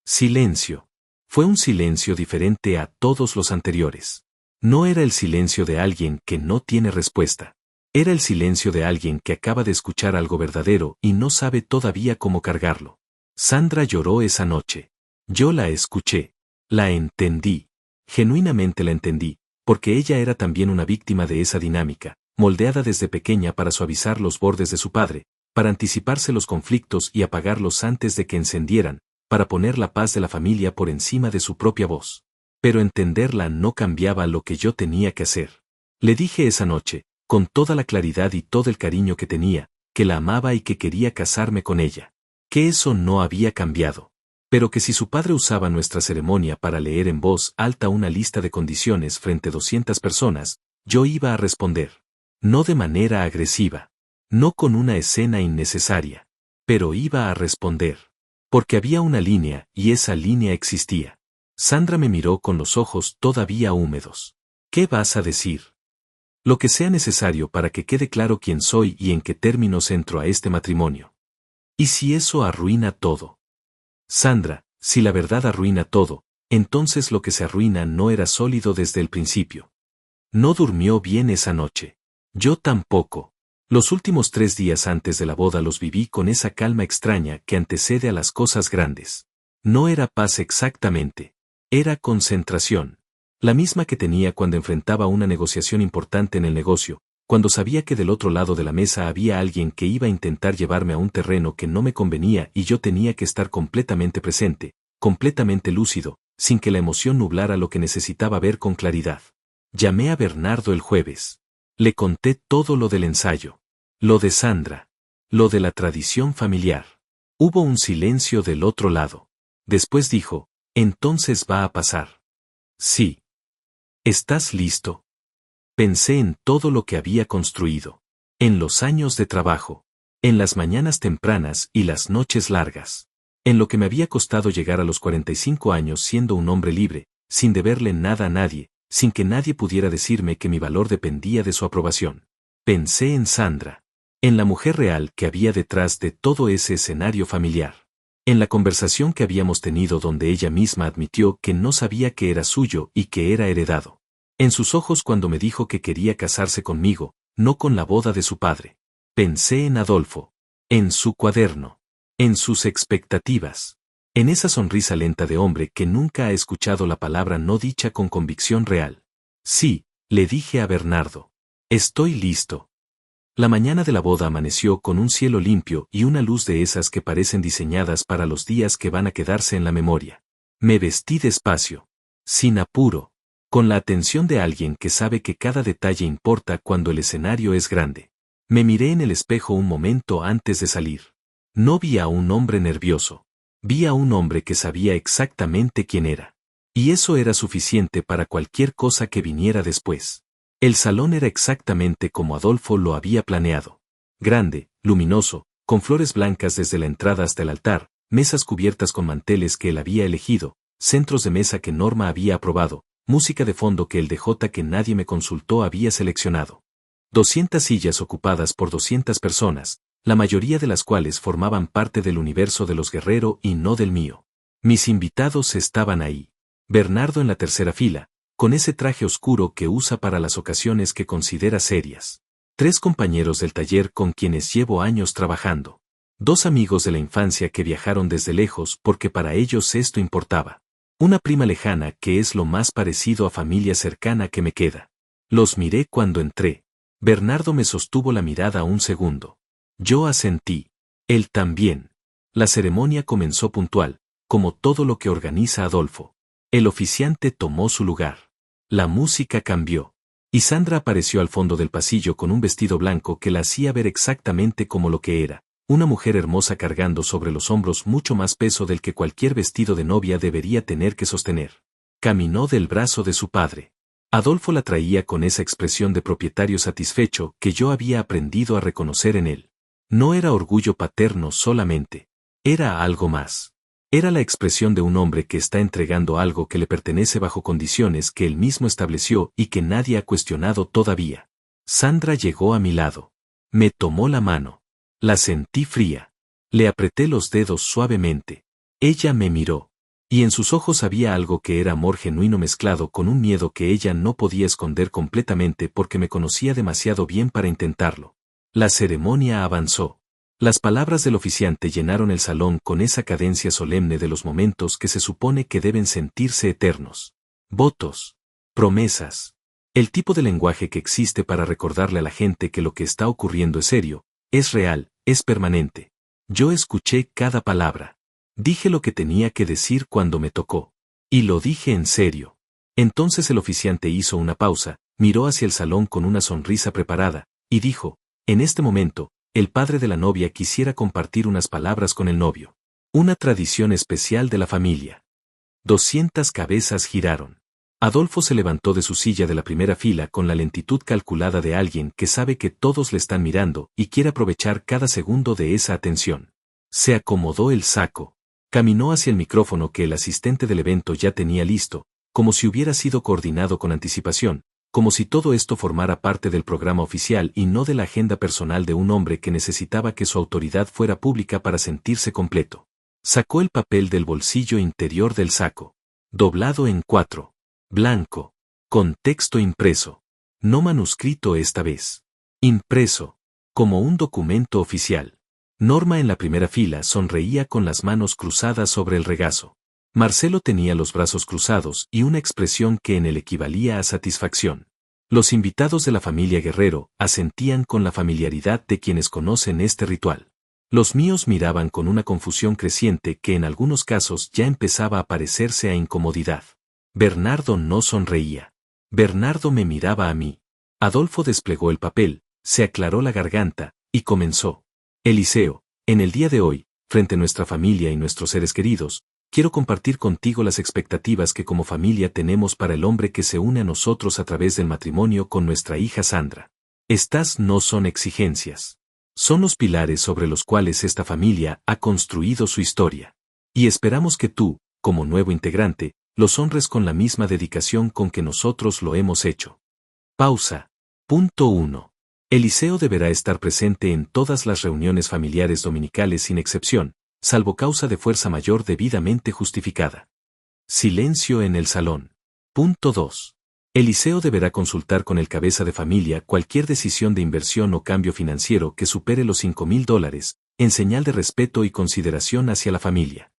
Silencio. Fue un silencio diferente a todos los anteriores. No era el silencio de alguien que no tiene respuesta. Era el silencio de alguien que acaba de escuchar algo verdadero y no sabe todavía cómo cargarlo. Sandra lloró esa noche. Yo la escuché. La entendí. Genuinamente la entendí, porque ella era también una víctima de esa dinámica, moldeada desde pequeña para suavizar los bordes de su padre, para anticiparse los conflictos y apagarlos antes de que encendieran, para poner la paz de la familia por encima de su propia voz. Pero entenderla no cambiaba lo que yo tenía que hacer. Le dije esa noche, con toda la claridad y todo el cariño que tenía, que la amaba y que quería casarme con ella. Que eso no había cambiado. Pero que si su padre usaba nuestra ceremonia para leer en voz alta una lista de condiciones frente a 200 personas, yo iba a responder. No de manera agresiva. No con una escena innecesaria. Pero iba a responder. Porque había una línea, y esa línea existía. Sandra me miró con los ojos todavía húmedos. ¿Qué vas a decir? Lo que sea necesario para que quede claro quién soy y en qué términos entro a este matrimonio. ¿Y si eso arruina todo? Sandra, si la verdad arruina todo, entonces lo que se arruina no era sólido desde el principio. No durmió bien esa noche. Yo tampoco. Los últimos 3 días antes de la boda los viví con esa calma extraña que antecede a las cosas grandes. No era paz exactamente. Era concentración. La misma que tenía cuando enfrentaba una negociación importante en el negocio, cuando sabía que del otro lado de la mesa había alguien que iba a intentar llevarme a un terreno que no me convenía y yo tenía que estar completamente presente, completamente lúcido, sin que la emoción nublara lo que necesitaba ver con claridad. Llamé a Bernardo el jueves. Le conté todo lo del ensayo. Lo de Sandra. Lo de la tradición familiar. Hubo un silencio del otro lado. Después dijo, entonces va a pasar. Sí. ¿Estás listo? Pensé en todo lo que había construido. En los años de trabajo. En las mañanas tempranas y las noches largas. En lo que me había costado llegar a los 45 años siendo un hombre libre, sin deberle nada a nadie, sin que nadie pudiera decirme que mi valor dependía de su aprobación. Pensé en Sandra. En la mujer real que había detrás de todo ese escenario familiar. En la conversación que habíamos tenido donde ella misma admitió que no sabía que era suyo y que era heredado. En sus ojos cuando me dijo que quería casarse conmigo, no con la boda de su padre. Pensé en Adolfo. En su cuaderno. En sus expectativas. En esa sonrisa lenta de hombre que nunca ha escuchado la palabra no dicha con convicción real. Sí, le dije a Bernardo. Estoy listo. La mañana de la boda amaneció con un cielo limpio y una luz de esas que parecen diseñadas para los días que van a quedarse en la memoria. Me vestí despacio. Sin apuro. Con la atención de alguien que sabe que cada detalle importa cuando el escenario es grande. Me miré en el espejo un momento antes de salir. No vi a un hombre nervioso. Vi a un hombre que sabía exactamente quién era. Y eso era suficiente para cualquier cosa que viniera después. El salón era exactamente como Adolfo lo había planeado. Grande, luminoso, con flores blancas desde la entrada hasta el altar, mesas cubiertas con manteles que él había elegido, centros de mesa que Norma había aprobado, música de fondo que el DJ que nadie me consultó había seleccionado. 200 sillas ocupadas por 200 personas, la mayoría de las cuales formaban parte del universo de los Guerrero y no del mío. Mis invitados estaban ahí. Bernardo en la tercera fila, con ese traje oscuro que usa para las ocasiones que considera serias. 3 compañeros del taller con quienes llevo años trabajando. 2 amigos de la infancia que viajaron desde lejos porque para ellos esto importaba. Una prima lejana que es lo más parecido a familia cercana que me queda. Los miré cuando entré. Bernardo me sostuvo la mirada un segundo. Yo asentí. Él también. La ceremonia comenzó puntual, como todo lo que organiza Adolfo. El oficiante tomó su lugar. La música cambió. Y Sandra apareció al fondo del pasillo con un vestido blanco que la hacía ver exactamente como lo que era. Una mujer hermosa cargando sobre los hombros mucho más peso del que cualquier vestido de novia debería tener que sostener. Caminó del brazo de su padre. Adolfo la traía con esa expresión de propietario satisfecho que yo había aprendido a reconocer en él. No era orgullo paterno solamente. Era algo más. Era la expresión de un hombre que está entregando algo que le pertenece bajo condiciones que él mismo estableció y que nadie ha cuestionado todavía. Sandra llegó a mi lado. Me tomó la mano. La sentí fría. Le apreté los dedos suavemente. Ella me miró. Y en sus ojos había algo que era amor genuino mezclado con un miedo que ella no podía esconder completamente porque me conocía demasiado bien para intentarlo. La ceremonia avanzó. Las palabras del oficiante llenaron el salón con esa cadencia solemne de los momentos que se supone que deben sentirse eternos. Votos. Promesas. El tipo de lenguaje que existe para recordarle a la gente que lo que está ocurriendo es serio, es real, es permanente. Yo escuché cada palabra. Dije lo que tenía que decir cuando me tocó. Y lo dije en serio. Entonces el oficiante hizo una pausa, miró hacia el salón con una sonrisa preparada, y dijo, en este momento, el padre de la novia quisiera compartir unas palabras con el novio. Una tradición especial de la familia. 200 cabezas giraron. Adolfo se levantó de su silla de la primera fila con la lentitud calculada de alguien que sabe que todos le están mirando y quiere aprovechar cada segundo de esa atención. Se acomodó el saco. Caminó hacia el micrófono que el asistente del evento ya tenía listo, como si hubiera sido coordinado con anticipación, como si todo esto formara parte del programa oficial y no de la agenda personal de un hombre que necesitaba que su autoridad fuera pública para sentirse completo. Sacó el papel del bolsillo interior del saco. Doblado en 4. Blanco. Con texto impreso. No manuscrito esta vez. Impreso. Como un documento oficial. Norma en la primera fila sonreía con las manos cruzadas sobre el regazo. Marcelo tenía los brazos cruzados y una expresión que en él equivalía a satisfacción. Los invitados de la familia Guerrero asentían con la familiaridad de quienes conocen este ritual. Los míos miraban con una confusión creciente que en algunos casos ya empezaba a parecerse a incomodidad. Bernardo no sonreía. Bernardo me miraba a mí. Adolfo desplegó el papel, se aclaró la garganta, y comenzó. Eliseo, en el día de hoy, frente a nuestra familia y nuestros seres queridos, quiero compartir contigo las expectativas que como familia tenemos para el hombre que se une a nosotros a través del matrimonio con nuestra hija Sandra. Estas no son exigencias. Son los pilares sobre los cuales esta familia ha construido su historia. Y esperamos que tú, como nuevo integrante, los honres con la misma dedicación con que nosotros lo hemos hecho. Pausa. Punto 1. Eliseo deberá estar presente en todas las reuniones familiares dominicales sin excepción, salvo causa de fuerza mayor debidamente justificada. Silencio en el salón. Punto 2. Eliseo deberá consultar con el cabeza de familia cualquier decisión de inversión o cambio financiero que supere los $5,000, en señal de respeto y consideración hacia la familia.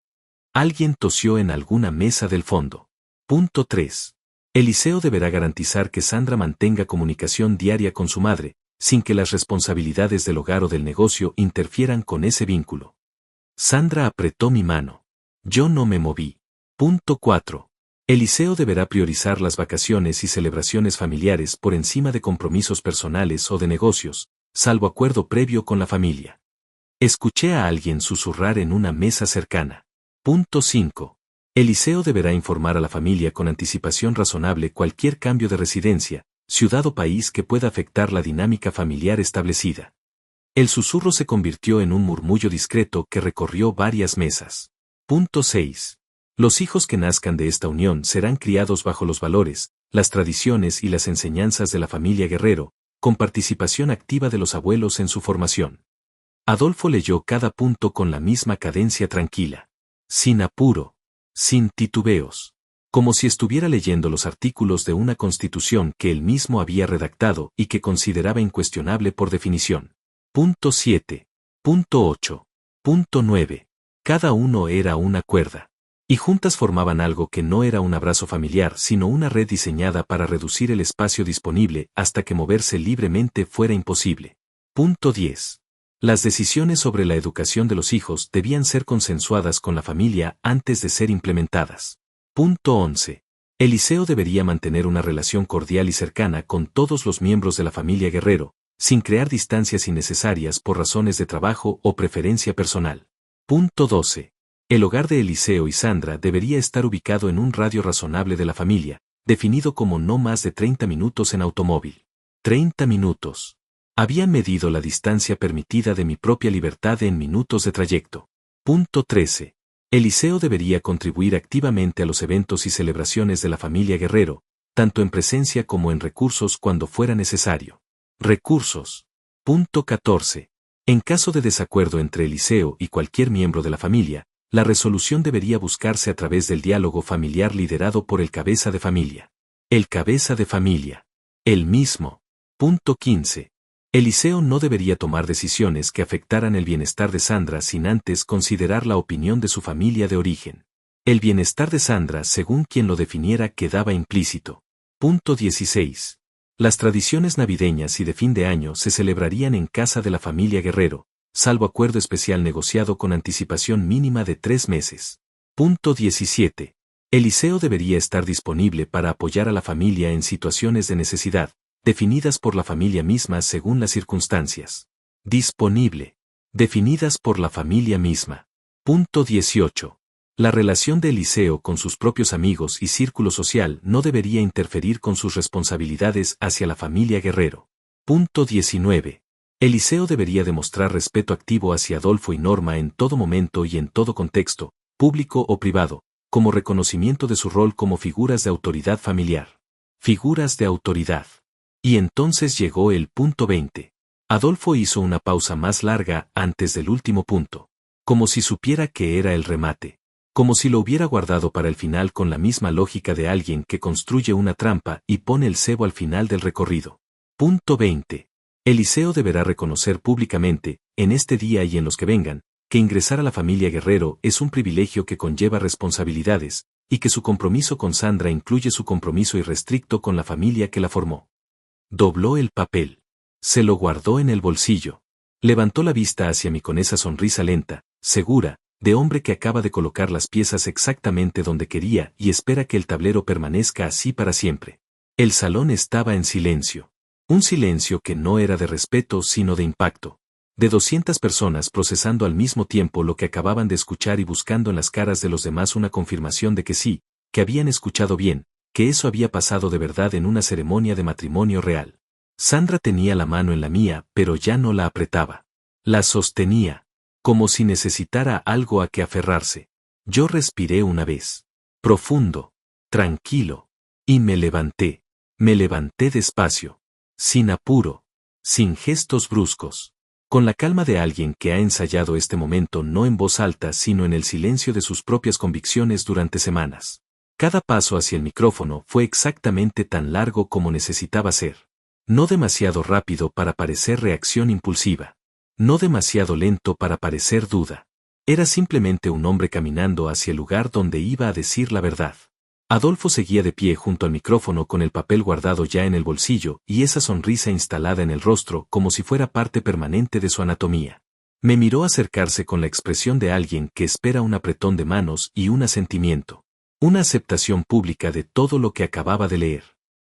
Alguien tosió en alguna mesa del fondo. Punto 3. Eliseo deberá garantizar que Sandra mantenga comunicación diaria con su madre, sin que las responsabilidades del hogar o del negocio interfieran con ese vínculo. Sandra apretó mi mano. Yo no me moví. Punto 4. Eliseo deberá priorizar las vacaciones y celebraciones familiares por encima de compromisos personales o de negocios, salvo acuerdo previo con la familia. Escuché a alguien susurrar en una mesa cercana. Punto 5. Eliseo deberá informar a la familia con anticipación razonable cualquier cambio de residencia, ciudad o país que pueda afectar la dinámica familiar establecida. El susurro se convirtió en un murmullo discreto que recorrió varias mesas. Punto 6. Los hijos que nazcan de esta unión serán criados bajo los valores, las tradiciones y las enseñanzas de la familia Guerrero, con participación activa de los abuelos en su formación. Adolfo leyó cada punto con la misma cadencia tranquila, sin apuro, sin titubeos, como si estuviera leyendo los artículos de una constitución que él mismo había redactado y que consideraba incuestionable por definición. Punto 7. Punto 8. Punto 9. Cada uno era una cuerda. Y juntas formaban algo que no era un abrazo familiar sino una red diseñada para reducir el espacio disponible hasta que moverse libremente fuera imposible. Punto 10. Las decisiones sobre la educación de los hijos debían ser consensuadas con la familia antes de ser implementadas. Punto 11. Eliseo debería mantener una relación cordial y cercana con todos los miembros de la familia Guerrero, sin crear distancias innecesarias por razones de trabajo o preferencia personal. Punto 12. El hogar de Eliseo y Sandra debería estar ubicado en un radio razonable de la familia, definido como no más de 30 minutos en automóvil. 30 minutos. Había medido la distancia permitida de mi propia libertad en minutos de trayecto. Punto 13. Eliseo debería contribuir activamente a los eventos y celebraciones de la familia Guerrero, tanto en presencia como en recursos cuando fuera necesario. Recursos. Punto 14. En caso de desacuerdo entre Eliseo y cualquier miembro de la familia, la resolución debería buscarse a través del diálogo familiar liderado por el cabeza de familia. El cabeza de familia. El mismo. Punto 15. Eliseo no debería tomar decisiones que afectaran el bienestar de Sandra sin antes considerar la opinión de su familia de origen. El bienestar de Sandra, según quien lo definiera, quedaba implícito. Punto 16. Las tradiciones navideñas y de fin de año se celebrarían en casa de la familia Guerrero, salvo acuerdo especial negociado con anticipación mínima de 3 meses. Punto 17. Eliseo debería estar disponible para apoyar a la familia en situaciones de necesidad, definidas por la familia misma según las circunstancias. Disponible. Definidas por la familia misma. Punto 18. La relación de Eliseo con sus propios amigos y círculo social no debería interferir con sus responsabilidades hacia la familia Guerrero. Punto 19. Eliseo debería demostrar respeto activo hacia Adolfo y Norma en todo momento y en todo contexto, público o privado, como reconocimiento de su rol como figuras de autoridad familiar. Figuras de autoridad. Y entonces llegó el punto 20. Adolfo hizo una pausa más larga antes del último punto. Como si supiera que era el remate. Como si lo hubiera guardado para el final con la misma lógica de alguien que construye una trampa y pone el cebo al final del recorrido. Punto 20. Eliseo deberá reconocer públicamente, en este día y en los que vengan, que ingresar a la familia Guerrero es un privilegio que conlleva responsabilidades, y que su compromiso con Sandra incluye su compromiso irrestricto con la familia que la formó. Dobló el papel. Se lo guardó en el bolsillo. Levantó la vista hacia mí con esa sonrisa lenta, segura, de hombre que acaba de colocar las piezas exactamente donde quería y espera que el tablero permanezca así para siempre. El salón estaba en silencio. Un silencio que no era de respeto sino de impacto. De 200 personas procesando al mismo tiempo lo que acababan de escuchar y buscando en las caras de los demás una confirmación de que sí, que habían escuchado bien, que eso había pasado de verdad en una ceremonia de matrimonio real. Sandra tenía la mano en la mía, pero ya no la apretaba. La sostenía, como si necesitara algo a que aferrarse. Yo respiré una vez. Profundo, tranquilo, y me levanté. Me levanté despacio. Sin apuro, sin gestos bruscos, con la calma de alguien que ha ensayado este momento no en voz alta sino en el silencio de sus propias convicciones durante semanas. Cada paso hacia el micrófono fue exactamente tan largo como necesitaba ser. No demasiado rápido para parecer reacción impulsiva. No demasiado lento para parecer duda. Era simplemente un hombre caminando hacia el lugar donde iba a decir la verdad. Adolfo seguía de pie junto al micrófono con el papel guardado ya en el bolsillo y esa sonrisa instalada en el rostro como si fuera parte permanente de su anatomía. Me miró acercarse con la expresión de alguien que espera un apretón de manos y un asentimiento. Una aceptación pública de todo lo que acababa de leer.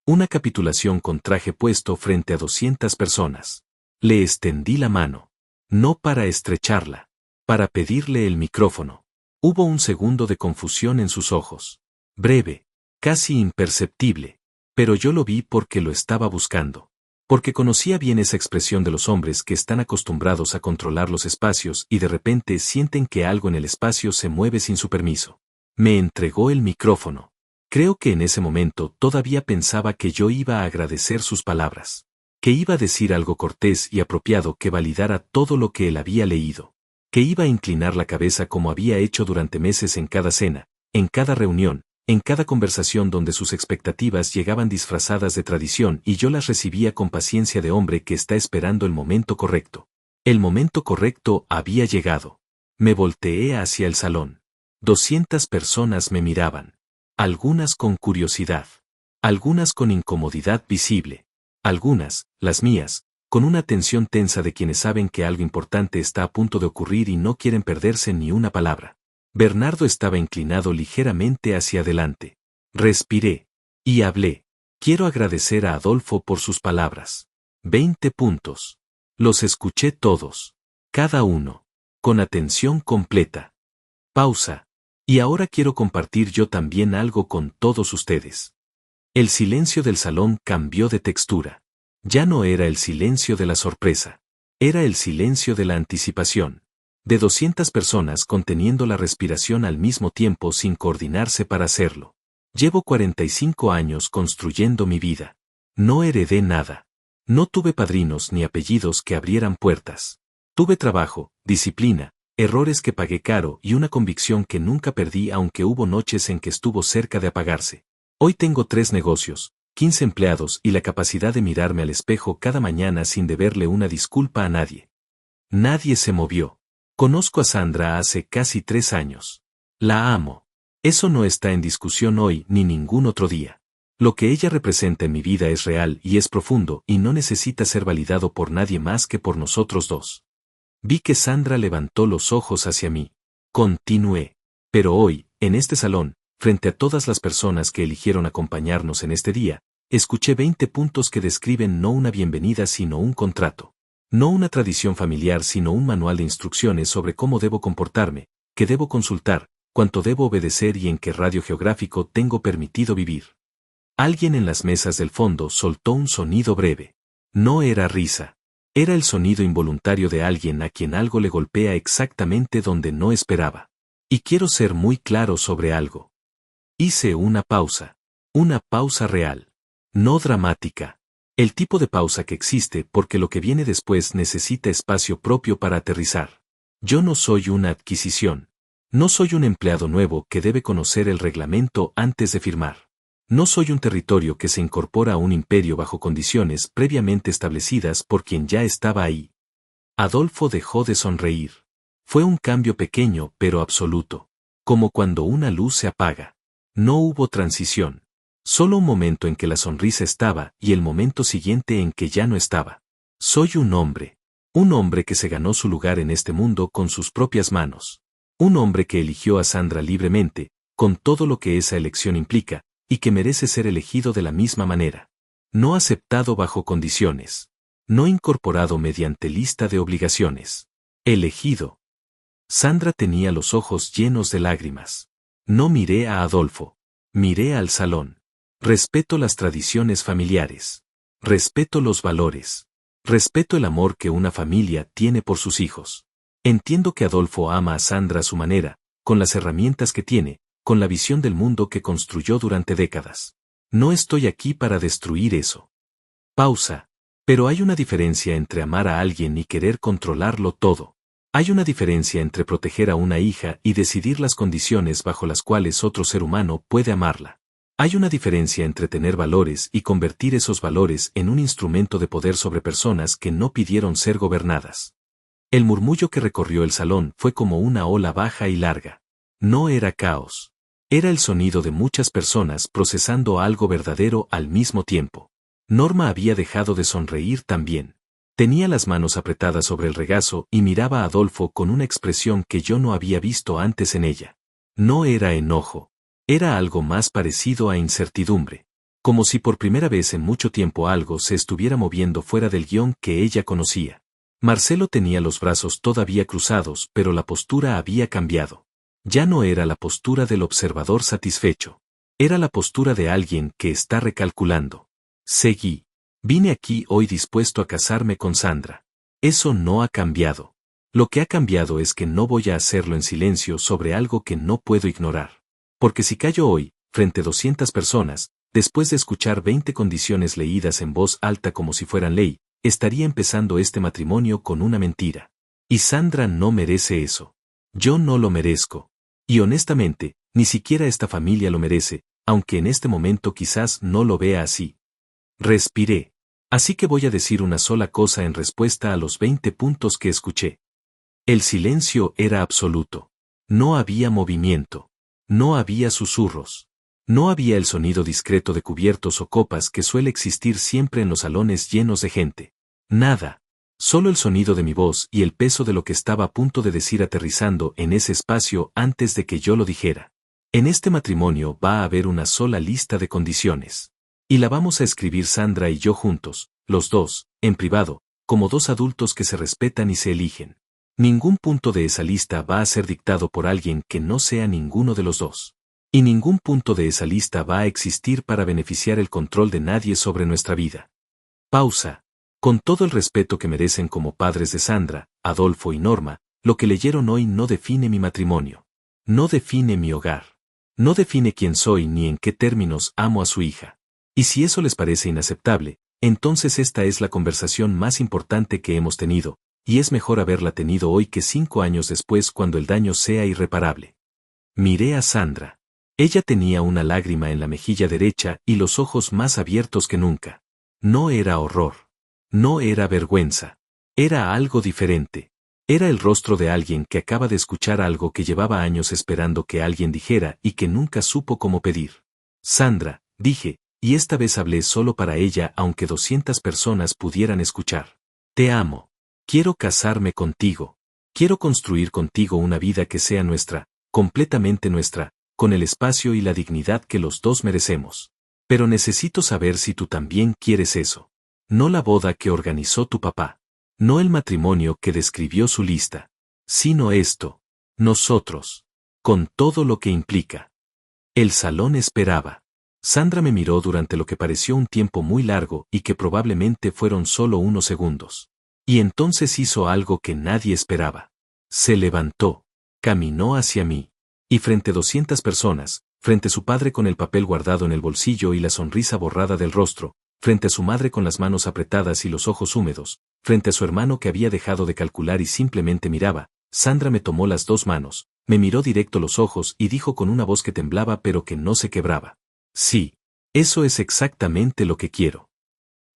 Una capitulación con traje puesto frente a 200 personas. Le extendí la mano. No para estrecharla. Para pedirle el micrófono. Hubo un segundo de confusión en sus ojos. Breve, casi imperceptible, pero yo lo vi porque lo estaba buscando. Porque conocía bien esa expresión de los hombres que están acostumbrados a controlar los espacios y de repente sienten que algo en el espacio se mueve sin su permiso. Me entregó el micrófono. Creo que en ese momento todavía pensaba que yo iba a agradecer sus palabras. que iba a decir algo cortés y apropiado que validara todo lo que él había leído, que iba a inclinar la cabeza como había hecho durante meses en cada cena, en cada reunión, en cada conversación donde sus expectativas llegaban disfrazadas de tradición y yo las recibía con paciencia de hombre que está esperando el momento correcto. El momento correcto había llegado. Me volteé hacia el salón. 200 personas me miraban. Algunas con curiosidad. Algunas con incomodidad visible. Algunas, las mías, con una tensión tensa de quienes saben que algo importante está a punto de ocurrir y no quieren perderse ni una palabra. Bernardo estaba inclinado ligeramente hacia adelante. Respiré. Y hablé. Quiero agradecer a Adolfo por sus palabras. 20 puntos. Los escuché todos. Cada uno. Con atención completa. Pausa. Y ahora quiero compartir yo también algo con todos ustedes. El silencio del salón cambió de textura. Ya no era el silencio de la sorpresa. Era el silencio de la anticipación. De 200 personas conteniendo la respiración al mismo tiempo sin coordinarse para hacerlo. Llevo 45 años construyendo mi vida. No heredé nada. No tuve padrinos ni apellidos que abrieran puertas. Tuve trabajo, disciplina, errores que pagué caro y una convicción que nunca perdí aunque hubo noches en que estuvo cerca de apagarse. Hoy tengo 3 negocios, 15 empleados y la capacidad de mirarme al espejo cada mañana sin deberle una disculpa a nadie. Nadie se movió. Conozco a Sandra hace casi 3 años. La amo. Eso no está en discusión hoy ni ningún otro día. Lo que ella representa en mi vida es real y es profundo y no necesita ser validado por nadie más que por nosotros dos. Vi que Sandra levantó los ojos hacia mí. Continué. Pero hoy, en este salón, frente a todas las personas que eligieron acompañarnos en este día, escuché 20 puntos que describen no una bienvenida sino un contrato. No una tradición familiar sino un manual de instrucciones sobre cómo debo comportarme, qué debo consultar, cuánto debo obedecer y en qué radio geográfico tengo permitido vivir. Alguien en las mesas del fondo soltó un sonido breve. No era risa. Era el sonido involuntario de alguien a quien algo le golpea exactamente donde no esperaba. Y quiero ser muy claro sobre algo. Hice una pausa. Una pausa real. No dramática. El tipo de pausa que existe porque lo que viene después necesita espacio propio para aterrizar. Yo no soy una adquisición. No soy un empleado nuevo que debe conocer el reglamento antes de firmar. No soy un territorio que se incorpora a un imperio bajo condiciones previamente establecidas por quien ya estaba ahí. Adolfo dejó de sonreír. Fue un cambio pequeño pero absoluto. Como cuando una luz se apaga. No hubo transición. Solo un momento en que la sonrisa estaba y el momento siguiente en que ya no estaba. Soy un hombre que se ganó su lugar en este mundo con sus propias manos. Un hombre que eligió a Sandra libremente, con todo lo que esa elección implica, y que merece ser elegido de la misma manera. No aceptado bajo condiciones. No incorporado mediante lista de obligaciones. Elegido. Sandra tenía los ojos llenos de lágrimas. No miré a Adolfo. Miré al salón. Respeto las tradiciones familiares. Respeto los valores. Respeto el amor que una familia tiene por sus hijos. Entiendo que Adolfo ama a Sandra a su manera, con las herramientas que tiene, con la visión del mundo que construyó durante décadas. No estoy aquí para destruir eso. Pausa. Pero hay una diferencia entre amar a alguien y querer controlarlo todo. Hay una diferencia entre proteger a una hija y decidir las condiciones bajo las cuales otro ser humano puede amarla. Hay una diferencia entre tener valores y convertir esos valores en un instrumento de poder sobre personas que no pidieron ser gobernadas. El murmullo que recorrió el salón fue como una ola baja y larga. No era caos. Era el sonido de muchas personas procesando algo verdadero al mismo tiempo. Norma había dejado de sonreír también. Tenía las manos apretadas sobre el regazo y miraba a Adolfo con una expresión que yo no había visto antes en ella. No era enojo. Era algo más parecido a incertidumbre. Como si por primera vez en mucho tiempo algo se estuviera moviendo fuera del guión que ella conocía. Marcelo tenía los brazos todavía cruzados, pero la postura había cambiado. Ya no era la postura del observador satisfecho. Era la postura de alguien que está recalculando. Seguí. Vine aquí hoy dispuesto a casarme con Sandra. Eso no ha cambiado. Lo que ha cambiado es que no voy a hacerlo en silencio sobre algo que no puedo ignorar. Porque si callo hoy, frente a 200 personas, después de escuchar 20 condiciones leídas en voz alta como si fueran ley, estaría empezando este matrimonio con una mentira. Y Sandra no merece eso. Yo no lo merezco. Y honestamente, ni siquiera esta familia lo merece, aunque en este momento quizás no lo vea así. Respiré. Así que voy a decir una sola cosa en respuesta a los 20 puntos que escuché. El silencio era absoluto. No había movimiento. No había susurros. No había el sonido discreto de cubiertos o copas que suele existir siempre en los salones llenos de gente. Nada. Solo el sonido de mi voz y el peso de lo que estaba a punto de decir aterrizando en ese espacio antes de que yo lo dijera. En este matrimonio va a haber una sola lista de condiciones. Y la vamos a escribir Sandra y yo juntos, los dos, en privado, como dos adultos que se respetan y se eligen. Ningún punto de esa lista va a ser dictado por alguien que no sea ninguno de los dos. Y ningún punto de esa lista va a existir para beneficiar el control de nadie sobre nuestra vida. Pausa. Con todo el respeto que merecen como padres de Sandra, Adolfo y Norma, lo que leyeron hoy no define mi matrimonio. No define mi hogar. No define quién soy ni en qué términos amo a su hija. Y si eso les parece inaceptable, entonces esta es la conversación más importante que hemos tenido, y es mejor haberla tenido hoy que 5 años después cuando el daño sea irreparable. Miré a Sandra. Ella tenía una lágrima en la mejilla derecha y los ojos más abiertos que nunca. No era horror. No era vergüenza. Era algo diferente. Era el rostro de alguien que acaba de escuchar algo que llevaba años esperando que alguien dijera y que nunca supo cómo pedir. Sandra, dije, y esta vez hablé solo para ella aunque 200 personas pudieran escuchar. Te amo. Quiero casarme contigo. Quiero construir contigo una vida que sea nuestra, completamente nuestra, con el espacio y la dignidad que los dos merecemos. Pero necesito saber si tú también quieres eso. No la boda que organizó tu papá. No el matrimonio que describió su lista. Sino esto. Nosotros. Con todo lo que implica. El salón esperaba. Sandra me miró durante lo que pareció un tiempo muy largo y que probablemente fueron solo unos segundos. Y entonces hizo algo que nadie esperaba. Se levantó. Caminó hacia mí. Y frente a 200 personas, frente a su padre con el papel guardado en el bolsillo y la sonrisa borrada del rostro, frente a su madre con las manos apretadas y los ojos húmedos, frente a su hermano que había dejado de calcular y simplemente miraba, Sandra me tomó las 2 manos, me miró directo a los ojos y dijo con una voz que temblaba pero que no se quebraba. Sí, eso es exactamente lo que quiero.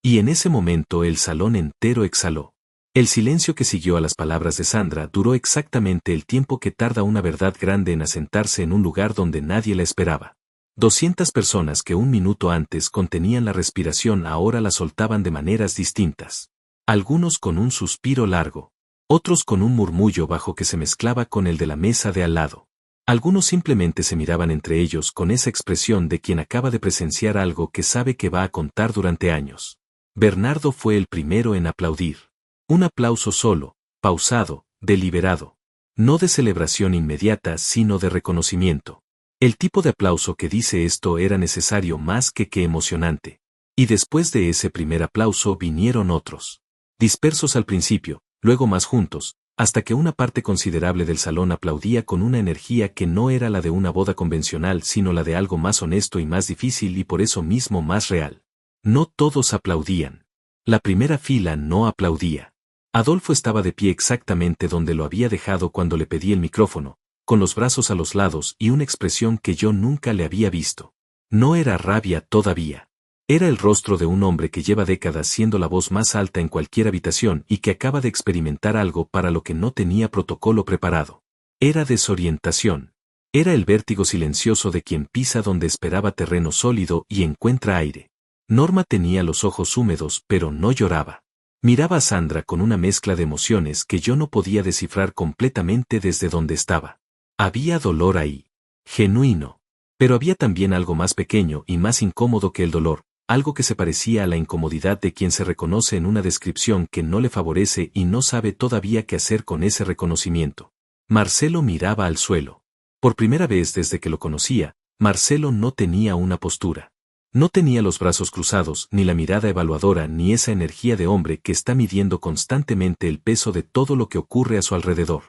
Y en ese momento el salón entero exhaló. El silencio que siguió a las palabras de Sandra duró exactamente el tiempo que tarda una verdad grande en asentarse en un lugar donde nadie la esperaba. 200 personas que un minuto antes contenían la respiración ahora la soltaban de maneras distintas. Algunos con un suspiro largo. Otros con un murmullo bajo que se mezclaba con el de la mesa de al lado. Algunos simplemente se miraban entre ellos con esa expresión de quien acaba de presenciar algo que sabe que va a contar durante años. Bernardo fue el primero en aplaudir. Un aplauso solo, pausado, deliberado. No de celebración inmediata sino de reconocimiento. El tipo de aplauso que dice esto era necesario más que emocionante. Y después de ese primer aplauso vinieron otros. Dispersos al principio, luego más juntos, hasta que una parte considerable del salón aplaudía con una energía que no era la de una boda convencional sino la de algo más honesto y más difícil y por eso mismo más real. No todos aplaudían. La primera fila no aplaudía. Adolfo estaba de pie exactamente donde lo había dejado cuando le pedí el micrófono, con los brazos a los lados y una expresión que yo nunca le había visto. No era rabia todavía. Era el rostro de un hombre que lleva décadas siendo la voz más alta en cualquier habitación y que acaba de experimentar algo para lo que no tenía protocolo preparado. Era desorientación. Era el vértigo silencioso de quien pisa donde esperaba terreno sólido y encuentra aire. Norma tenía los ojos húmedos pero no lloraba. Miraba a Sandra con una mezcla de emociones que yo no podía descifrar completamente desde donde estaba. Había dolor ahí. Genuino. Pero había también algo más pequeño y más incómodo que el dolor, algo que se parecía a la incomodidad de quien se reconoce en una descripción que no le favorece y no sabe todavía qué hacer con ese reconocimiento. Marcelo miraba al suelo. Por primera vez desde que lo conocía, Marcelo no tenía una postura. No tenía los brazos cruzados, ni la mirada evaluadora, ni esa energía de hombre que está midiendo constantemente el peso de todo lo que ocurre a su alrededor.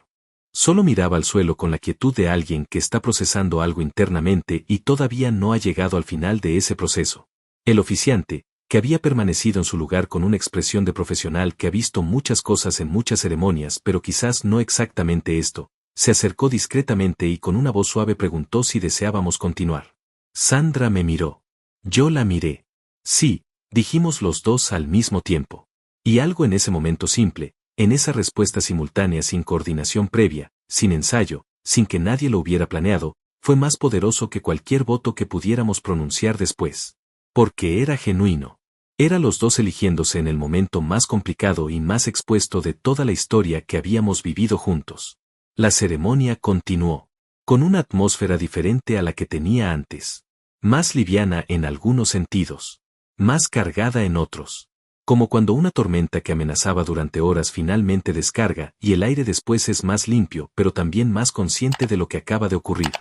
Solo miraba al suelo con la quietud de alguien que está procesando algo internamente y todavía no ha llegado al final de ese proceso. El oficiante, que había permanecido en su lugar con una expresión de profesional que ha visto muchas cosas en muchas ceremonias pero quizás no exactamente esto, se acercó discretamente y con una voz suave preguntó si deseábamos continuar. Sandra me miró. Yo la miré. Sí, dijimos los dos al mismo tiempo. Y algo en ese momento simple, en esa respuesta simultánea sin coordinación previa, sin ensayo, sin que nadie lo hubiera planeado, fue más poderoso que cualquier voto que pudiéramos pronunciar después. Porque era genuino. Era los dos eligiéndose en el momento más complicado y más expuesto de toda la historia que habíamos vivido juntos. La ceremonia continuó, con una atmósfera diferente a la que tenía antes. Más liviana en algunos sentidos, más cargada en otros. Como cuando una tormenta que amenazaba durante horas finalmente descarga y el aire después es más limpio pero también más consciente de lo que acaba de ocurrir.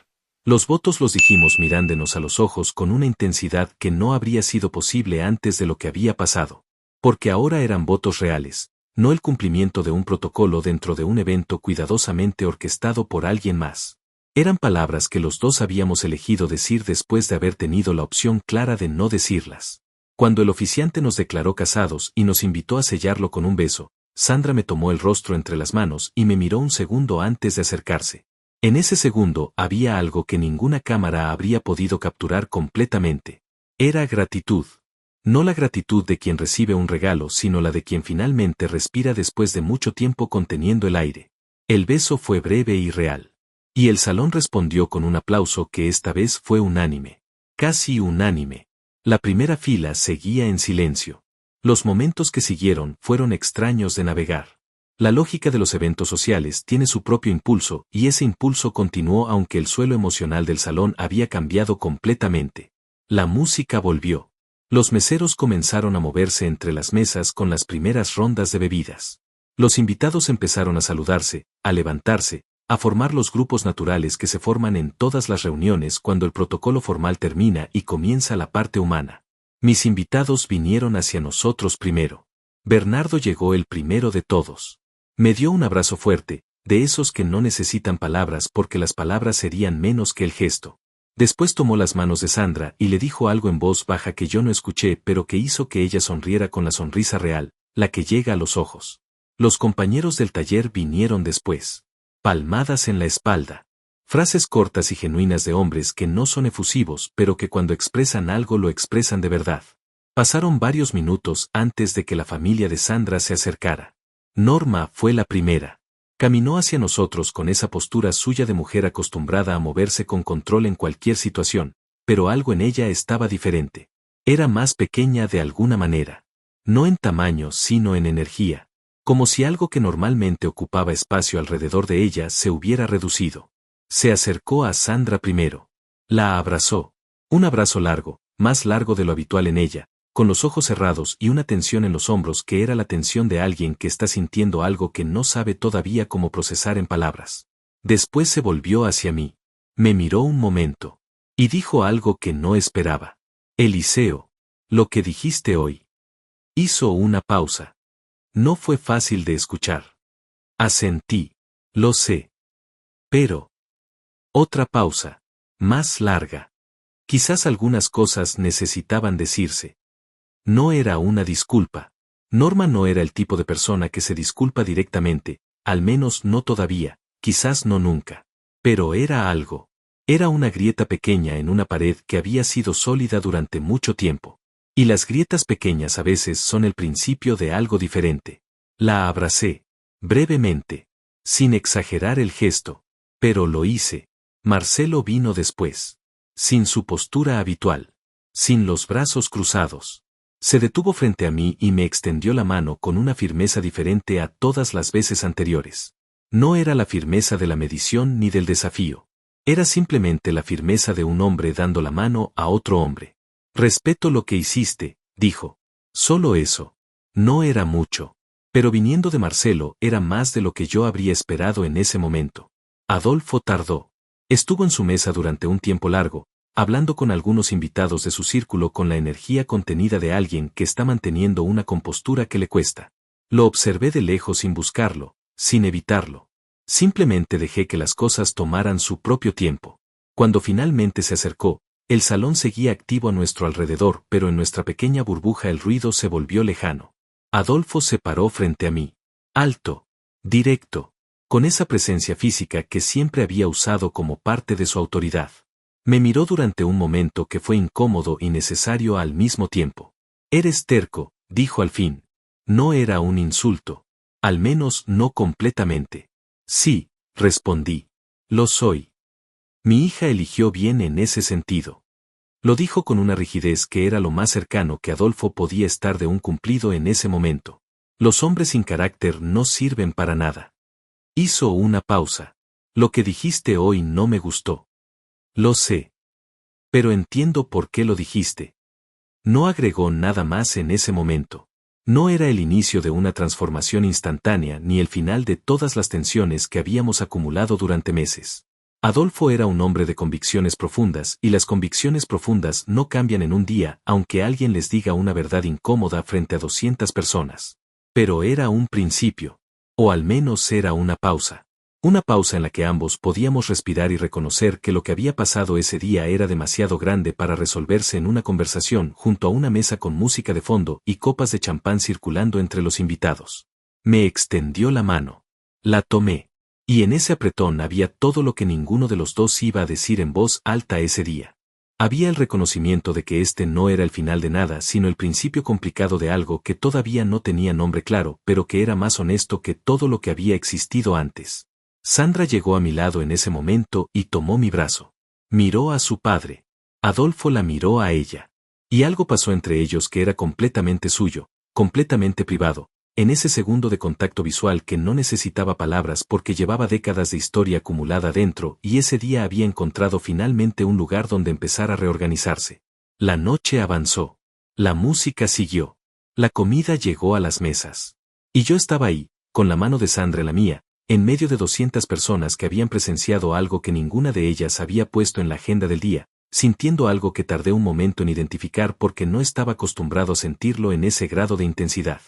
Los votos los dijimos mirándonos a los ojos con una intensidad que no habría sido posible antes de lo que había pasado. Porque ahora eran votos reales, no el cumplimiento de un protocolo dentro de un evento cuidadosamente orquestado por alguien más. Eran palabras que los dos habíamos elegido decir después de haber tenido la opción clara de no decirlas. Cuando el oficiante nos declaró casados y nos invitó a sellarlo con un beso, Sandra me tomó el rostro entre las manos y me miró un segundo antes de acercarse. En ese segundo había algo que ninguna cámara habría podido capturar completamente. Era gratitud. No la gratitud de quien recibe un regalo, sino la de quien finalmente respira después de mucho tiempo conteniendo el aire. El beso fue breve y real. Y el salón respondió con un aplauso que esta vez fue unánime. Casi unánime. La primera fila seguía en silencio. Los momentos que siguieron fueron extraños de navegar. La lógica de los eventos sociales tiene su propio impulso, y ese impulso continuó aunque el suelo emocional del salón había cambiado completamente. La música volvió. Los meseros comenzaron a moverse entre las mesas con las primeras rondas de bebidas. Los invitados empezaron a saludarse, a levantarse, a formar los grupos naturales que se forman en todas las reuniones cuando el protocolo formal termina y comienza la parte humana. Mis invitados vinieron hacia nosotros primero. Bernardo llegó el primero de todos. Me dio un abrazo fuerte, de esos que no necesitan palabras porque las palabras serían menos que el gesto. Después tomó las manos de Sandra y le dijo algo en voz baja que yo no escuché pero que hizo que ella sonriera con la sonrisa real, la que llega a los ojos. Los compañeros del taller vinieron después. Palmadas en la espalda. Frases cortas y genuinas de hombres que no son efusivos pero que cuando expresan algo lo expresan de verdad. Pasaron varios minutos antes de que la familia de Sandra se acercara. Norma fue la primera. Caminó hacia nosotros con esa postura suya de mujer acostumbrada a moverse con control en cualquier situación, pero algo en ella estaba diferente. Era más pequeña de alguna manera. No en tamaño sino en energía. Como si algo que normalmente ocupaba espacio alrededor de ella se hubiera reducido. Se acercó a Sandra primero. La abrazó. Un abrazo largo, más largo de lo habitual en ella, con los ojos cerrados y una tensión en los hombros que era la tensión de alguien que está sintiendo algo que no sabe todavía cómo procesar en palabras. Después se volvió hacia mí. Me miró un momento. Y dijo algo que no esperaba. Eliseo, lo que dijiste hoy. Hizo una pausa. No fue fácil de escuchar. Asentí. Lo sé. Pero. Otra pausa. Más larga. Quizás algunas cosas necesitaban decirse. No era una disculpa. Norma no era el tipo de persona que se disculpa directamente, al menos no todavía, quizás no nunca. Pero era algo. Era una grieta pequeña en una pared que había sido sólida durante mucho tiempo. Y las grietas pequeñas a veces son el principio de algo diferente. La abracé. Brevemente. Sin exagerar el gesto. Pero lo hice. Marcelo vino después. Sin su postura habitual. Sin los brazos cruzados. Se detuvo frente a mí y me extendió la mano con una firmeza diferente a todas las veces anteriores. No era la firmeza de la medición ni del desafío. Era simplemente la firmeza de un hombre dando la mano a otro hombre. Respeto lo que hiciste, dijo. Solo eso. No era mucho. Pero viniendo de Marcelo era más de lo que yo habría esperado en ese momento. Adolfo tardó. Estuvo en su mesa durante un tiempo largo, hablando con algunos invitados de su círculo con la energía contenida de alguien que está manteniendo una compostura que le cuesta. Lo observé de lejos sin buscarlo, sin evitarlo. Simplemente dejé que las cosas tomaran su propio tiempo. Cuando finalmente se acercó, el salón seguía activo a nuestro alrededor, pero en nuestra pequeña burbuja el ruido se volvió lejano. Adolfo se paró frente a mí. Alto, directo, con esa presencia física que siempre había usado como parte de su autoridad. Me miró durante un momento que fue incómodo y necesario al mismo tiempo. Eres terco, dijo al fin. No era un insulto. Al menos no completamente. Sí, respondí. Lo soy. Mi hija eligió bien en ese sentido. Lo dijo con una rigidez que era lo más cercano que Adolfo podía estar de un cumplido en ese momento. Los hombres sin carácter no sirven para nada. Hizo una pausa. Lo que dijiste hoy no me gustó. Lo sé. Pero entiendo por qué lo dijiste. No agregó nada más en ese momento. No era el inicio de una transformación instantánea ni el final de todas las tensiones que habíamos acumulado durante meses. Adolfo era un hombre de convicciones profundas y las convicciones profundas no cambian en un día, aunque alguien les diga una verdad incómoda frente a 200 personas. Pero era un principio. O al menos era una pausa. Una pausa en la que ambos podíamos respirar y reconocer que lo que había pasado ese día era demasiado grande para resolverse en una conversación junto a una mesa con música de fondo y copas de champán circulando entre los invitados. Me extendió la mano. La tomé. Y en ese apretón había todo lo que ninguno de los dos iba a decir en voz alta ese día. Había el reconocimiento de que este no era el final de nada, sino el principio complicado de algo que todavía no tenía nombre claro, pero que era más honesto que todo lo que había existido antes. Sandra llegó a mi lado en ese momento y tomó mi brazo. Miró a su padre. Adolfo la miró a ella. Y algo pasó entre ellos que era completamente suyo, completamente privado, en ese segundo de contacto visual que no necesitaba palabras porque llevaba décadas de historia acumulada dentro y ese día había encontrado finalmente un lugar donde empezar a reorganizarse. La noche avanzó. La música siguió. La comida llegó a las mesas. Y yo estaba ahí, con la mano de Sandra en la mía, en medio de 200 personas que habían presenciado algo que ninguna de ellas había puesto en la agenda del día, sintiendo algo que tardé un momento en identificar porque no estaba acostumbrado a sentirlo en ese grado de intensidad.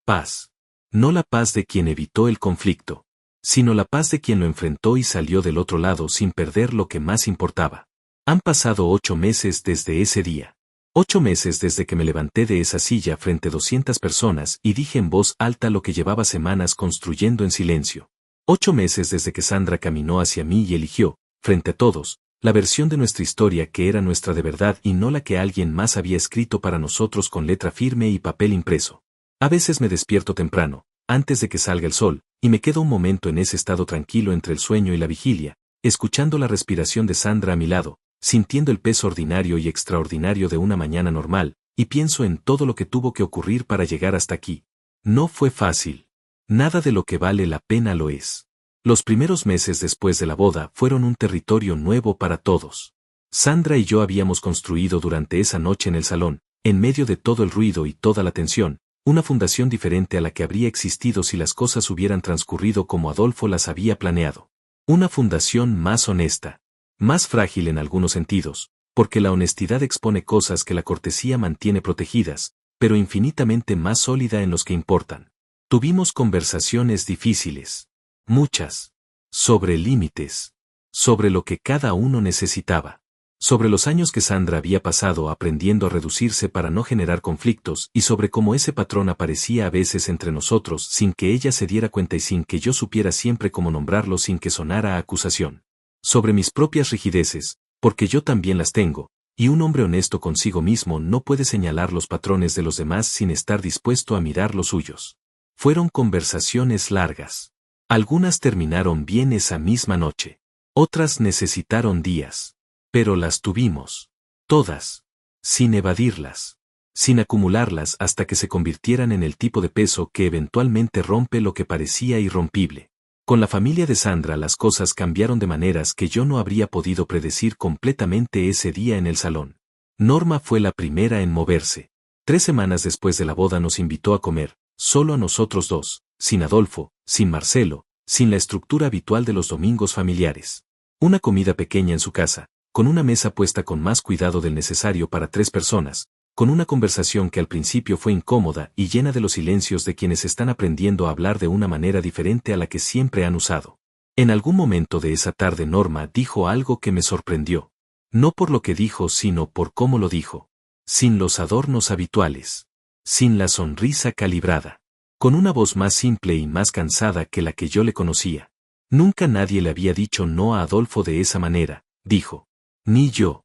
Paz. No la paz de quien evitó el conflicto, sino la paz de quien lo enfrentó y salió del otro lado sin perder lo que más importaba. Han pasado 8 meses desde ese día. 8 meses desde que me levanté de esa silla frente a 200 personas y dije en voz alta lo que llevaba semanas construyendo en silencio. 8 meses desde que Sandra caminó hacia mí y eligió, frente a todos, la versión de nuestra historia que era nuestra de verdad y no la que alguien más había escrito para nosotros con letra firme y papel impreso. A veces me despierto temprano, antes de que salga el sol, y me quedo un momento en ese estado tranquilo entre el sueño y la vigilia, escuchando la respiración de Sandra a mi lado, sintiendo el peso ordinario y extraordinario de una mañana normal, y pienso en todo lo que tuvo que ocurrir para llegar hasta aquí. No fue fácil. Nada de lo que vale la pena lo es. Los primeros meses después de la boda fueron un territorio nuevo para todos. Sandra y yo habíamos construido durante esa noche en el salón, en medio de todo el ruido y toda la tensión, una fundación diferente a la que habría existido si las cosas hubieran transcurrido como Adolfo las había planeado. Una fundación más honesta, más frágil en algunos sentidos, porque la honestidad expone cosas que la cortesía mantiene protegidas, pero infinitamente más sólida en los que importan. Tuvimos conversaciones difíciles, muchas, sobre límites, sobre lo que cada uno necesitaba, sobre los años que Sandra había pasado aprendiendo a reducirse para no generar conflictos y sobre cómo ese patrón aparecía a veces entre nosotros sin que ella se diera cuenta y sin que yo supiera siempre cómo nombrarlo sin que sonara a acusación. Sobre mis propias rigideces, porque yo también las tengo, y un hombre honesto consigo mismo no puede señalar los patrones de los demás sin estar dispuesto a mirar los suyos. Fueron conversaciones largas. Algunas terminaron bien esa misma noche. Otras necesitaron días. Pero las tuvimos. Todas. Sin evadirlas. Sin acumularlas hasta que se convirtieran en el tipo de peso que eventualmente rompe lo que parecía irrompible. Con la familia de Sandra las cosas cambiaron de maneras que yo no habría podido predecir completamente ese día en el salón. Norma fue la primera en moverse. 3 semanas después de la boda nos invitó a comer. Solo a nosotros dos, sin Adolfo, sin Marcelo, sin la estructura habitual de los domingos familiares. Una comida pequeña en su casa, con una mesa puesta con más cuidado del necesario para 3 personas, con una conversación que al principio fue incómoda y llena de los silencios de quienes están aprendiendo a hablar de una manera diferente a la que siempre han usado. En algún momento de esa tarde Norma dijo algo que me sorprendió. No por lo que dijo, sino por cómo lo dijo. Sin los adornos habituales. Sin la sonrisa calibrada. Con una voz más simple y más cansada que la que yo le conocía. Nunca nadie le había dicho no a Adolfo de esa manera, dijo. Ni yo.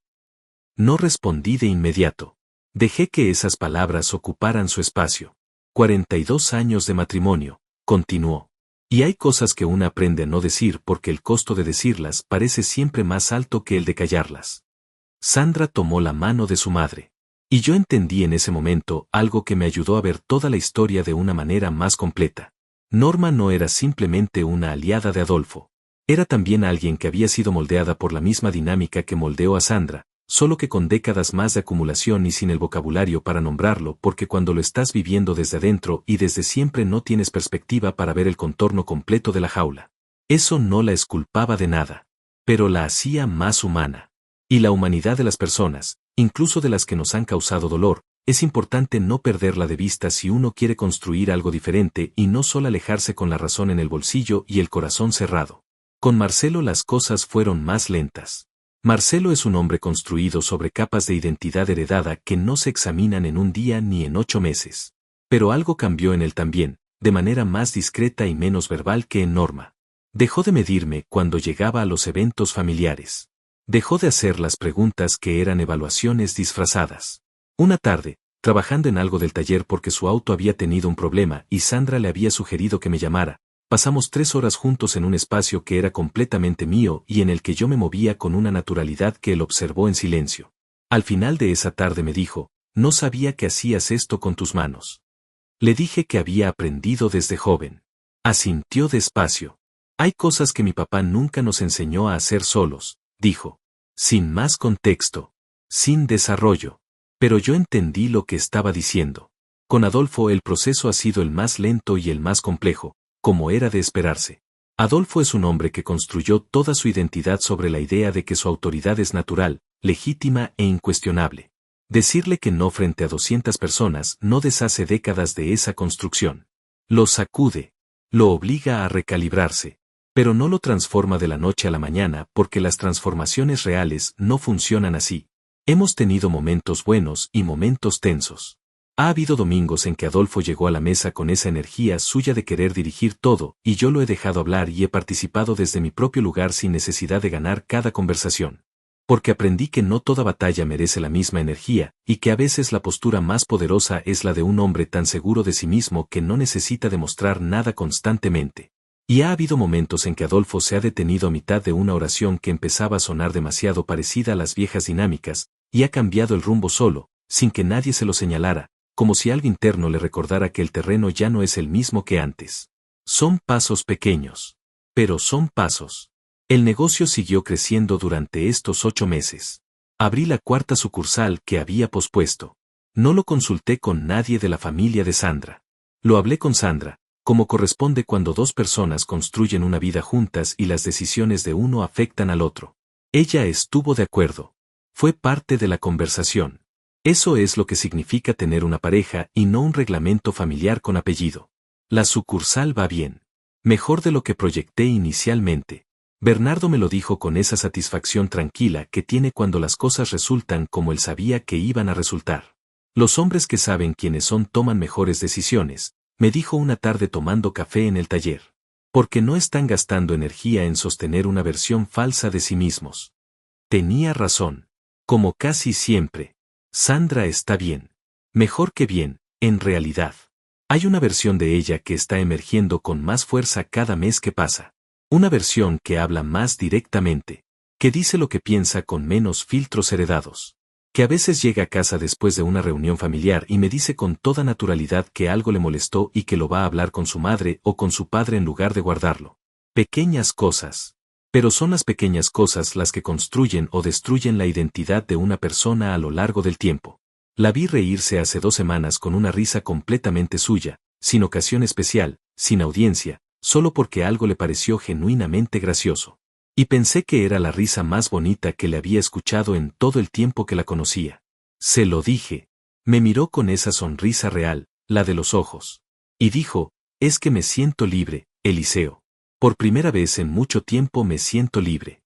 No respondí de inmediato. Dejé que esas palabras ocuparan su espacio. 42 años de matrimonio, continuó. Y hay cosas que uno aprende a no decir porque el costo de decirlas parece siempre más alto que el de callarlas. Sandra tomó la mano de su madre. Y yo entendí en ese momento algo que me ayudó a ver toda la historia de una manera más completa. Norma no era simplemente una aliada de Adolfo. Era también alguien que había sido moldeada por la misma dinámica que moldeó a Sandra, solo que con décadas más de acumulación y sin el vocabulario para nombrarlo, porque cuando lo estás viviendo desde adentro y desde siempre no tienes perspectiva para ver el contorno completo de la jaula. Eso no la exculpaba de nada, pero la hacía más humana. Y la humanidad de las personas, incluso de las que nos han causado dolor, es importante no perderla de vista si uno quiere construir algo diferente y no solo alejarse con la razón en el bolsillo y el corazón cerrado. Con Marcelo las cosas fueron más lentas. Marcelo es un hombre construido sobre capas de identidad heredada que no se examinan en un día ni en 8 meses. Pero algo cambió en él también, de manera más discreta y menos verbal que en Norma. Dejó de medirme cuando llegaba a los eventos familiares. Dejó de hacer las preguntas que eran evaluaciones disfrazadas. Una tarde, trabajando en algo del taller porque su auto había tenido un problema y Sandra le había sugerido que me llamara, pasamos 3 horas juntos en un espacio que era completamente mío y en el que yo me movía con una naturalidad que él observó en silencio. Al final de esa tarde me dijo, no sabía que hacías esto con tus manos. Le dije que había aprendido desde joven. Asintió despacio. Hay cosas que mi papá nunca nos enseñó a hacer solos, dijo. Sin más contexto. Sin desarrollo. Pero yo entendí lo que estaba diciendo. Con Adolfo el proceso ha sido el más lento y el más complejo, como era de esperarse. Adolfo es un hombre que construyó toda su identidad sobre la idea de que su autoridad es natural, legítima e incuestionable. Decirle que no frente a 200 personas no deshace décadas de esa construcción. Lo sacude. Lo obliga a recalibrarse. Pero no lo transforma de la noche a la mañana porque las transformaciones reales no funcionan así. Hemos tenido momentos buenos y momentos tensos. Ha habido domingos en que Adolfo llegó a la mesa con esa energía suya de querer dirigir todo, y yo lo he dejado hablar y he participado desde mi propio lugar sin necesidad de ganar cada conversación. Porque aprendí que no toda batalla merece la misma energía, y que a veces la postura más poderosa es la de un hombre tan seguro de sí mismo que no necesita demostrar nada constantemente. Y ha habido momentos en que Adolfo se ha detenido a mitad de una oración que empezaba a sonar demasiado parecida a las viejas dinámicas, y ha cambiado el rumbo solo, sin que nadie se lo señalara, como si algo interno le recordara que el terreno ya no es el mismo que antes. Son pasos pequeños. Pero son pasos. El negocio siguió creciendo durante estos 8 meses. Abrí la 4ª sucursal que había pospuesto. No lo consulté con nadie de la familia de Sandra. Lo hablé con Sandra, como corresponde cuando 2 personas construyen una vida juntas y las decisiones de uno afectan al otro. Ella estuvo de acuerdo. Fue parte de la conversación. Eso es lo que significa tener una pareja y no un reglamento familiar con apellido. La sucursal va bien. Mejor de lo que proyecté inicialmente. Bernardo me lo dijo con esa satisfacción tranquila que tiene cuando las cosas resultan como él sabía que iban a resultar. Los hombres que saben quiénes son toman mejores decisiones, me dijo una tarde tomando café en el taller. Porque no están gastando energía en sostener una versión falsa de sí mismos. Tenía razón. Como casi siempre. Sandra está bien. Mejor que bien, en realidad. Hay una versión de ella que está emergiendo con más fuerza cada mes que pasa. Una versión que habla más directamente. Que dice lo que piensa con menos filtros heredados. Que a veces llega a casa después de una reunión familiar y me dice con toda naturalidad que algo le molestó y que lo va a hablar con su madre o con su padre en lugar de guardarlo. Pequeñas cosas. Pero son las pequeñas cosas las que construyen o destruyen la identidad de una persona a lo largo del tiempo. La vi reírse hace 2 semanas con una risa completamente suya, sin ocasión especial, sin audiencia, solo porque algo le pareció genuinamente gracioso. Y pensé que era la risa más bonita que le había escuchado en todo el tiempo que la conocía. Se lo dije. Me miró con esa sonrisa real, la de los ojos. Y dijo, es que me siento libre, Eliseo. Por primera vez en mucho tiempo me siento libre.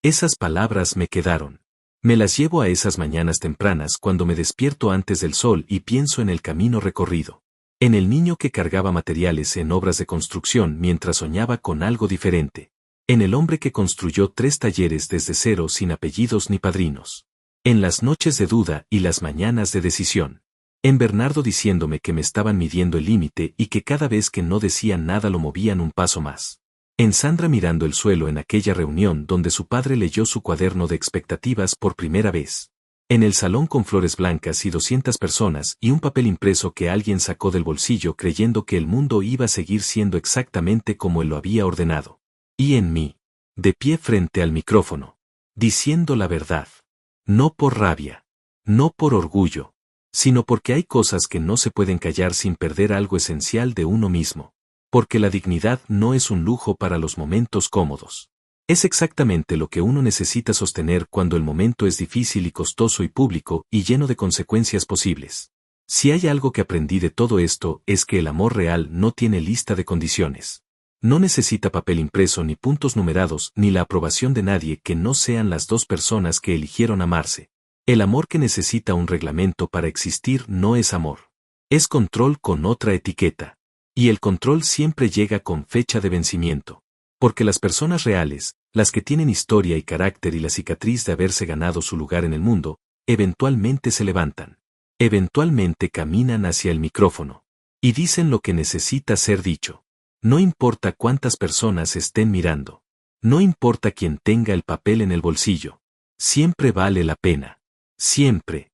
Esas palabras me quedaron. Me las llevo a esas mañanas tempranas cuando me despierto antes del sol y pienso en el camino recorrido. En el niño que cargaba materiales en obras de construcción mientras soñaba con algo diferente. En el hombre que construyó 3 talleres desde cero sin apellidos ni padrinos. En las noches de duda y las mañanas de decisión. En Bernardo diciéndome que me estaban midiendo el límite y que cada vez que no decían nada lo movían un paso más. En Sandra mirando el suelo en aquella reunión donde su padre leyó su cuaderno de expectativas por primera vez. En el salón con flores blancas y 200 personas y un papel impreso que alguien sacó del bolsillo creyendo que el mundo iba a seguir siendo exactamente como él lo había ordenado. Y en mí, de pie frente al micrófono, diciendo la verdad. No por rabia, no por orgullo, sino porque hay cosas que no se pueden callar sin perder algo esencial de uno mismo. Porque la dignidad no es un lujo para los momentos cómodos. Es exactamente lo que uno necesita sostener cuando el momento es difícil y costoso y público y lleno de consecuencias posibles. Si hay algo que aprendí de todo esto es que el amor real no tiene lista de condiciones. No necesita papel impreso ni puntos numerados ni la aprobación de nadie que no sean las dos personas que eligieron amarse. El amor que necesita un reglamento para existir no es amor. Es control con otra etiqueta. Y el control siempre llega con fecha de vencimiento. Porque las personas reales, las que tienen historia y carácter y la cicatriz de haberse ganado su lugar en el mundo, eventualmente se levantan. Eventualmente caminan hacia el micrófono. Y dicen lo que necesita ser dicho. No importa cuántas personas estén mirando. No importa quién tenga el papel en el bolsillo. Siempre vale la pena. Siempre.